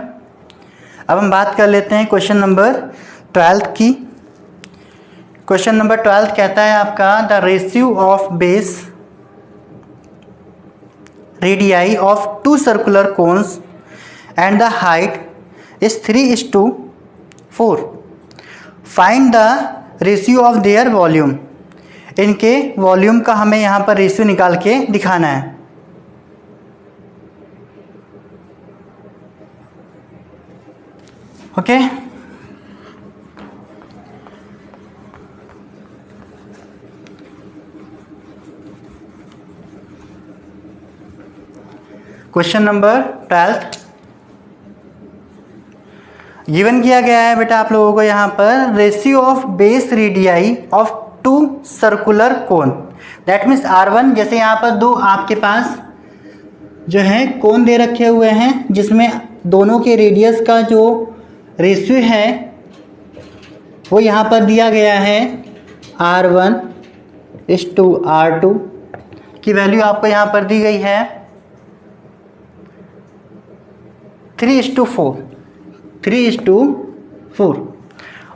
अब हम बात कर लेते हैं क्वेश्चन नंबर 12 की। क्वेश्चन नंबर 12 कहता है आपका the ratio of base radii of 2 circular cones and the height is 3:4। Find the ratio of their volume. इनके वॉल्यूम का हमें यहाँ पर रेशियो निकाल के दिखाना है। ओके, क्वेश्चन नंबर 12 गिवन किया गया है बेटा आप लोगों को यहाँ पर ratio of base radii of 2 circular cone. That means R1, जैसे यहाँ पर 2 आपके पास जो है कोन दे रखे हुए हैं जिसमें दोनों के रेडियस का जो रेशियो है वो यहाँ पर दिया गया है R1:R2 की वैल्यू आपको यहाँ पर दी गई है 3:4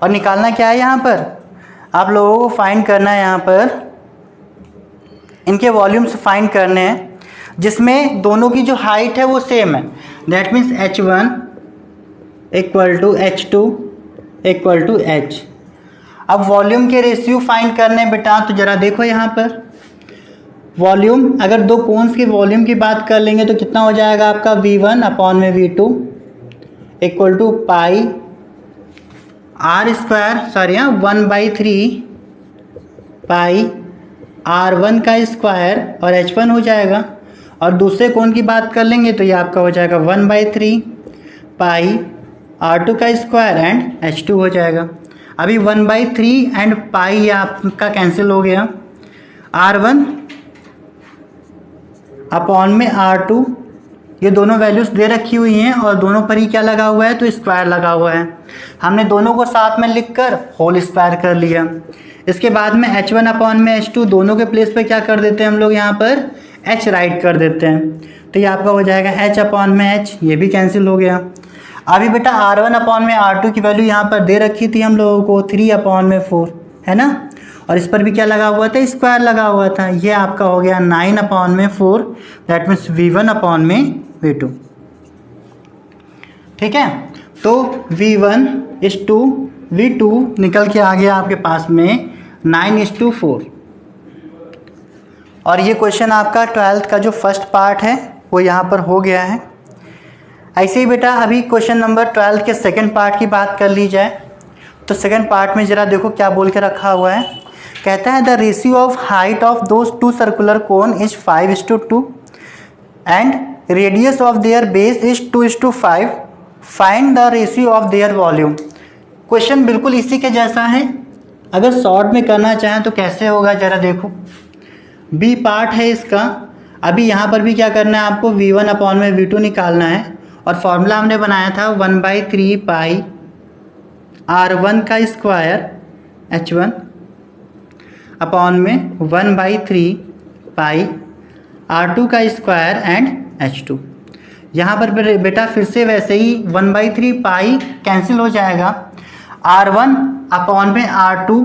और निकालना क्या है यहाँ पर, आप लोगों को फाइंड करना है यहाँ पर इनके वॉल्यूम्स फाइंड करने हैं जिसमें दोनों की जो हाइट है वो सेम है। That means H1 = H2 = H। अब वॉल्यूम के रेशियो फाइंड करने बेटा, तो ज़रा देखो यहाँ पर वॉल्यूम, अगर 2 कोन्स के वॉल्यूम की बात कर लेंगे तो कितना हो जाएगा आपका V1/V2 = पाई 1/3 पाई R1 का स्क्वायर और H1 हो जाएगा। और दूसरे कोण की बात कर लेंगे तो ये आपका हो जाएगा 1/3 पाई R2 का स्क्वायर एंड H2 हो जाएगा। अभी 1/3 एंड पाई ये आपका कैंसिल हो गया। R1 अपॉन में R2 ये दोनों वैल्यूज़ दे रखी हुई हैं और दोनों पर ही क्या लगा हुआ है, तो स्क्वायर लगा हुआ है। हमने दोनों को साथ में लिखकर होल स्क्वायर कर लिया। इसके बाद में H1 अपॉन में H2 दोनों के प्लेस पे क्या कर देते हैं हम लोग, यहाँ पर H राइट कर देते हैं। तो ये आपका हो जाएगा H अपॉन में H, ये भी कैंसिल हो गया। अभी बेटा R1 अपॉन में R2 की वैल्यू यहाँ पर दे रखी थी हम लोगों को 3 अपॉन में 4, है ना। और इस पर भी क्या लगा हुआ था, स्क्वायर लगा हुआ था। ये आपका हो गया 9 अपॉन में 4, दैट मीन्स V1 अपॉन में V2। ठीक है, तो V1 इज टू V2 निकल के आ गया आपके पास में 9:4। और ये क्वेश्चन आपका 12th का जो फर्स्ट पार्ट है वो यहाँ पर हो गया है। ऐसे ही बेटा अभी क्वेश्चन नंबर 12 के सेकंड पार्ट की बात कर ली जाए तो सेकंड पार्ट में ज़रा देखो क्या बोल के रखा हुआ है। कहता है the ratio of height of those two circular cone is 5:2 and radius of their base is 2:5, find the ratio of their volume. Question बिल्कुल इसी के जैसा है। अगर शॉर्ट में करना चाहें तो कैसे होगा ज़रा देखो। बी पार्ट है इसका। अभी यहाँ पर भी क्या करना है आपको, V1 अपॉन में V2 निकालना है। और फॉर्मूला हमने बनाया था 1/3 पाई R1 का स्क्वायर H1 अपॉन में 1/3 पाई R2 का स्क्वायर एंड H2। यहाँ पर बेटा फिर से वैसे ही 1/3 पाई कैंसिल हो जाएगा। R1 अपॉन में R2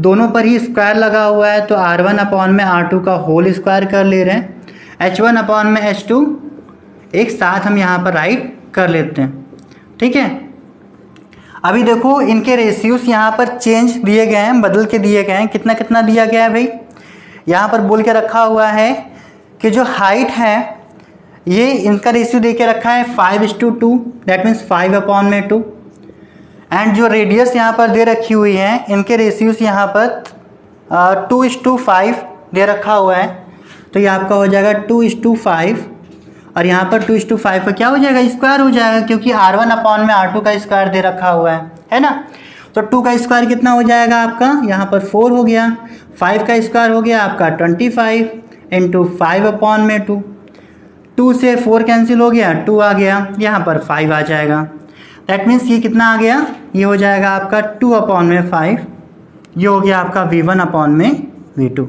दोनों पर ही स्क्वायर लगा हुआ है तो R1 अपॉन में R2 का होल स्क्वायर कर ले रहे हैं। H1 अपॉन में H2 एक साथ हम यहाँ पर राइट कर लेते हैं। ठीक है, अभी देखो इनके रेशियोस यहाँ पर चेंज दिए गए हैं, बदल के दिए गए हैं। कितना कितना दिया गया है भाई, यहाँ पर बोल के रखा हुआ है कि जो हाइट है ये इनका रेशियो दे के रखा है 5:2, दैट मीन्स 5 अपॉन में 2। एंड जो रेडियस यहाँ पर दे रखी हुई है इनके रेशियोस यहाँ पर 2:5 दे रखा हुआ है। तो ये आपका हो जाएगा 2:5 और यहाँ पर 2:5 का क्या हो जाएगा, स्क्वायर हो जाएगा, क्योंकि R1 अपॉन में R2 का स्क्वायर दे रखा हुआ है ना। तो 2 का स्क्वायर कितना हो जाएगा आपका, यहाँ पर 4 हो गया। 5 का स्क्वायर हो गया आपका 25 इंटू 5 अपॉन में 2। 2 से 4 कैंसिल हो गया, 2 आ गया, यहाँ पर 5 आ जाएगा। दैट मीन्स ये कितना आ गया, ये हो जाएगा आपका 2 अपॉन में 5। ये हो गया आपका V1 अपॉन में V2।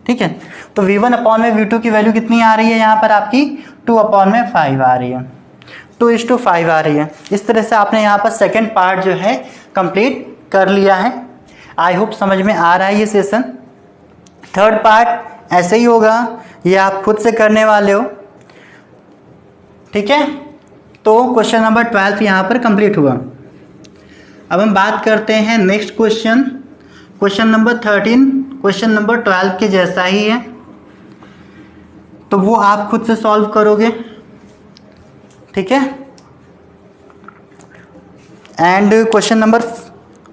ठीक है, तो V1 अपॉन में V2 की वैल्यू कितनी आ रही है यहाँ पर आपकी 2 अपॉन में 5 आ रही है, 2:5 आ रही है। इस तरह से आपने यहाँ पर सेकेंड पार्ट जो है कंप्लीट कर लिया है। आई होप समझ में आ रहा है ये सेशन। थर्ड पार्ट ऐसे ही होगा, ये आप खुद से करने वाले हो। ठीक है, तो क्वेश्चन नंबर 12 यहाँ पर कंप्लीट हुआ। अब हम बात करते हैं next question, question number 13 question number 12 के जैसा ही है, तो वो आप खुद से सॉल्व करोगे। ठीक है, एंड क्वेश्चन नंबर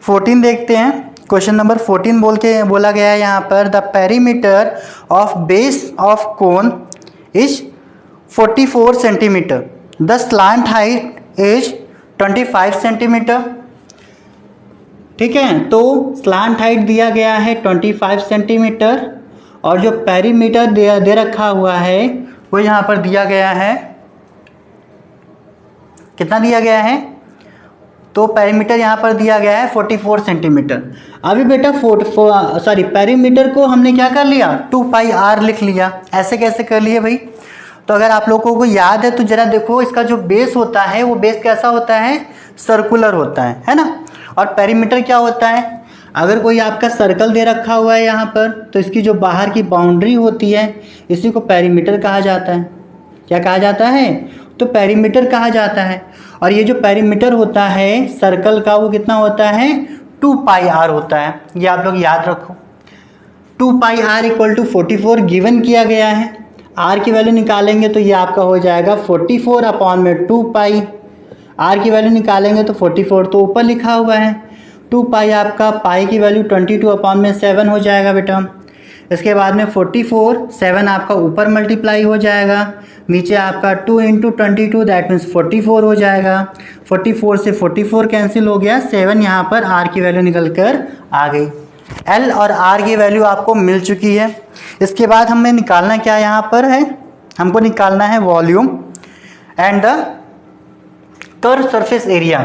14 देखते हैं। क्वेश्चन नंबर 14 बोला गया है यहाँ पर the perimeter of base of cone is 44 centimetre, the slant height is 25 centimetre. ठीक है, तो स्लांट हाइट दिया गया है 25 सेंटीमीटर और जो पेरीमीटर दे रखा हुआ है वो यहाँ पर दिया गया है, कितना दिया गया है, तो पेरीमीटर यहाँ पर दिया गया है 44 सेंटीमीटर। अभी बेटा पेरीमीटर को हमने क्या कर लिया, 2πr लिख लिया। ऐसे कैसे कर लिए भाई, तो अगर आप लोगों को याद है तो जरा देखो, इसका जो बेस होता है वो बेस कैसा होता है, सर्कुलर होता है ना। और पेरीमीटर क्या होता है, अगर कोई आपका सर्कल दे रखा हुआ है यहाँ पर तो इसकी जो बाहर की बाउंड्री होती है इसी को पेरीमीटर कहा जाता है। क्या कहा जाता है, तो पेरीमीटर कहा जाता है। और ये जो पेरीमीटर होता है सर्कल का वो कितना होता है, 2πr होता है। ये आप लोग याद रखो, 2πr इक्वल टू 44 गिवन किया गया है। r की वैल्यू निकालेंगे तो ये आपका हो जाएगा 44 अपॉन में 2π। r की वैल्यू निकालेंगे तो 44 तो ऊपर लिखा हुआ है 2 पाई आपका पाई की वैल्यू 22/7 हो जाएगा बेटा। इसके बाद में 44, 7 आपका ऊपर मल्टीप्लाई हो जाएगा, नीचे आपका 2 × 22 दैट मीन्स 44 हो जाएगा। 44 से 44 कैंसिल हो गया, 7 यहाँ पर आर की वैल्यू निकल कर आ गई। एल और आर की वैल्यू आपको मिल चुकी है। इसके बाद हमें निकालना क्या यहाँ पर है, हमको निकालना है volume and the curve surface area.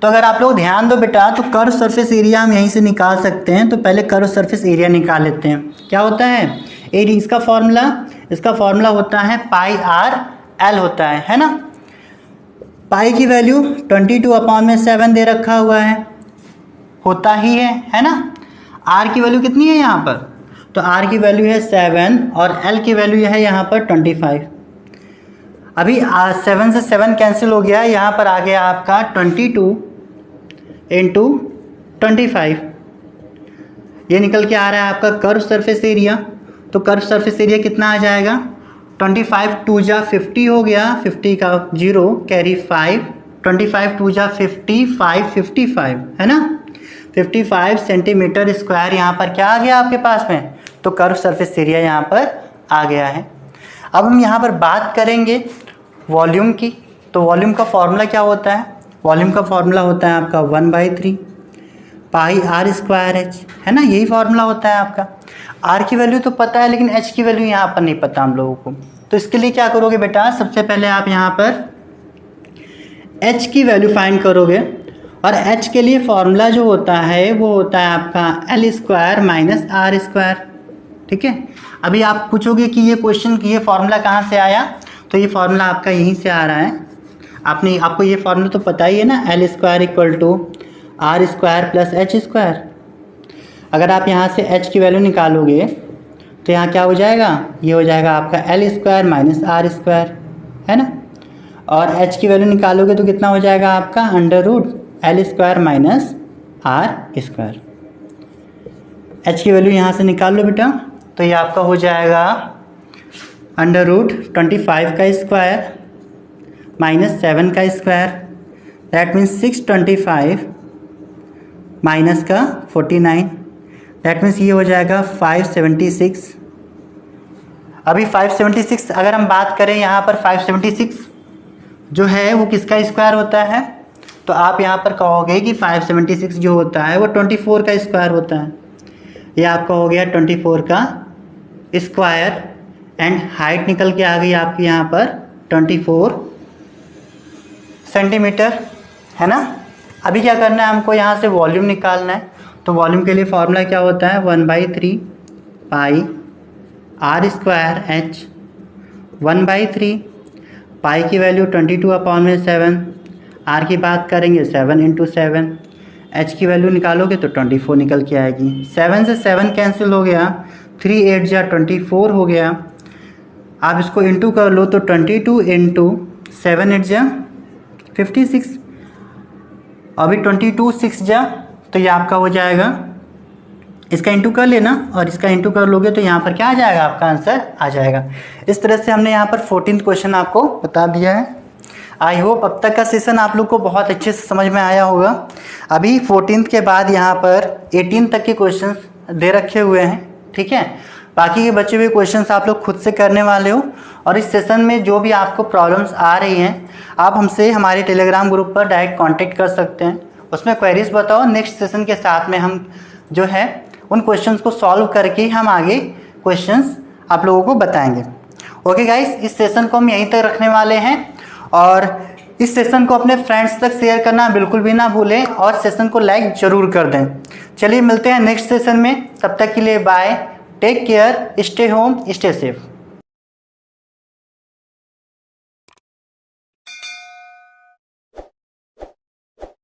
तो अगर आप लोग ध्यान दो बेटा, तो कर्व सरफेस एरिया हम यहीं से निकाल सकते हैं। तो पहले कर्व सरफेस एरिया निकाल लेते हैं। क्या होता है एरिया, इसका फॉर्मूला होता है पाई आर एल होता है ना। पाई की वैल्यू 22/7 दे रखा हुआ है, होता ही है ना। आर की वैल्यू कितनी है यहाँ पर, तो आर की वैल्यू है 7 और एल की वैल्यू है यहाँ पर 25। अभी 7 से 7 कैंसिल हो गया, यहाँ पर आ गया आपका 22 × 25। ये निकल के आ रहा है आपका कर्व सरफेस एरिया। तो कर्व सरफेस एरिया कितना आ जाएगा, 25 2 जा 50 हो गया, 50 का 0 कैरी 5, 25 2 जा 50, 55 है ना। 55 सेंटीमीटर स्क्वायर यहाँ पर क्या आ गया आपके पास में, तो कर्व सरफेस एरिया यहाँ पर आ गया है। अब हम यहाँ पर बात करेंगे वॉल्यूम की। तो वॉल्यूम का फॉर्मूला क्या होता है, वॉल्यूम का फॉर्मूला होता है आपका 1/3 पाई आर स्क्वायर एच, है ना। यही फॉर्मूला होता है आपका। आर की वैल्यू तो पता है, लेकिन एच की वैल्यू यहाँ पर नहीं पता हम लोगों को। तो इसके लिए क्या करोगे बेटा, सबसे पहले आप यहाँ पर एच की वैल्यू फाइंड करोगे। और एच के लिए फॉर्मूला जो होता है वो होता है आपका L square minus R square, ठीक है। अभी आप पूछोगे कि ये क्वेश्चन की ये फॉर्मूला कहाँ से आया, तो ये फॉर्मूला आपका यहीं से आ रहा है। आपको ये फॉर्मूला तो पता ही है ना, L square equal to R square plus H square. अगर आप यहाँ से एच की वैल्यू निकालोगे तो यहाँ क्या हो जाएगा, ये हो जाएगा आपका L square minus R square, है ना। और एच की वैल्यू निकालोगे तो कितना हो जाएगा आपका under root L square minus R square. H की वैल्यू यहाँ से निकाल लो बेटा, तो ये आपका हो जाएगा अंडर रूट 25 का स्क्वायर माइनस 7 का स्क्वायर, दैट मीन्स 625 माइनस का 49, दैट मीन्स ये हो जाएगा 576। अभी 576 अगर हम बात करें यहाँ पर 576 जो है वो किसका स्क्वायर होता है, तो आप यहाँ पर कहोगे कि 576 जो होता है वो 24 का स्क्वायर होता है। ये आपका हो गया 24 का स्क्वायर एंड हाइट निकल के आ गई आपकी यहाँ पर 24 सेंटीमीटर, है ना। अभी क्या करना है हमको, यहाँ से वॉल्यूम निकालना है। तो वॉल्यूम के लिए फॉर्मूला क्या होता है, 1/3 pi r square H, 1/3 pi की वैल्यू 22/7, आर की बात करेंगे 7 × 7, एच की वैल्यू निकालोगे तो 24 निकल के आएगी। 7 से 7 कैंसिल हो गया, 3 8 जा 24 हो गया। आप इसको इंटू कर लो तो 22 × 7 8 जा 56, अभी 22 6 जा, तो ये आपका हो जाएगा, इसका इंटू कर लेना और इसका इंटू कर लोगे तो यहाँ पर क्या आ जाएगा, आपका आंसर आ जाएगा। इस तरह से हमने यहाँ पर 14th क्वेश्चन आपको बता दिया है। आई होप अब तक का सेशन आप लोग को बहुत अच्छे से समझ में आया होगा। अभी 14th के बाद यहाँ पर 18 तक के क्वेश्चंस दे रखे हुए हैं, ठीक है। बाकी के बचे हुए क्वेश्चंस आप लोग खुद से करने वाले हो। और इस सेशन में जो भी आपको प्रॉब्लम्स आ रही हैं, आप हमसे हमारे टेलीग्राम ग्रुप पर डायरेक्ट कांटेक्ट कर सकते हैं। उसमें क्वेरीज बताओ, नेक्स्ट सेशन के साथ में हम जो है उन क्वेश्चंस को सॉल्व करके हम आगे क्वेश्चंस आप लोगों को बताएंगे। ओके गाइस, इस सेशन को हम यहीं तक रखने वाले हैं और इस सेशन को अपने फ्रेंड्स तक शेयर करना बिल्कुल भी ना भूलें और सेशन को लाइक ज़रूर कर दें। चलिए मिलते हैं नेक्स्ट सेशन में, तब तक के लिए bye, take care, stay home, stay safe.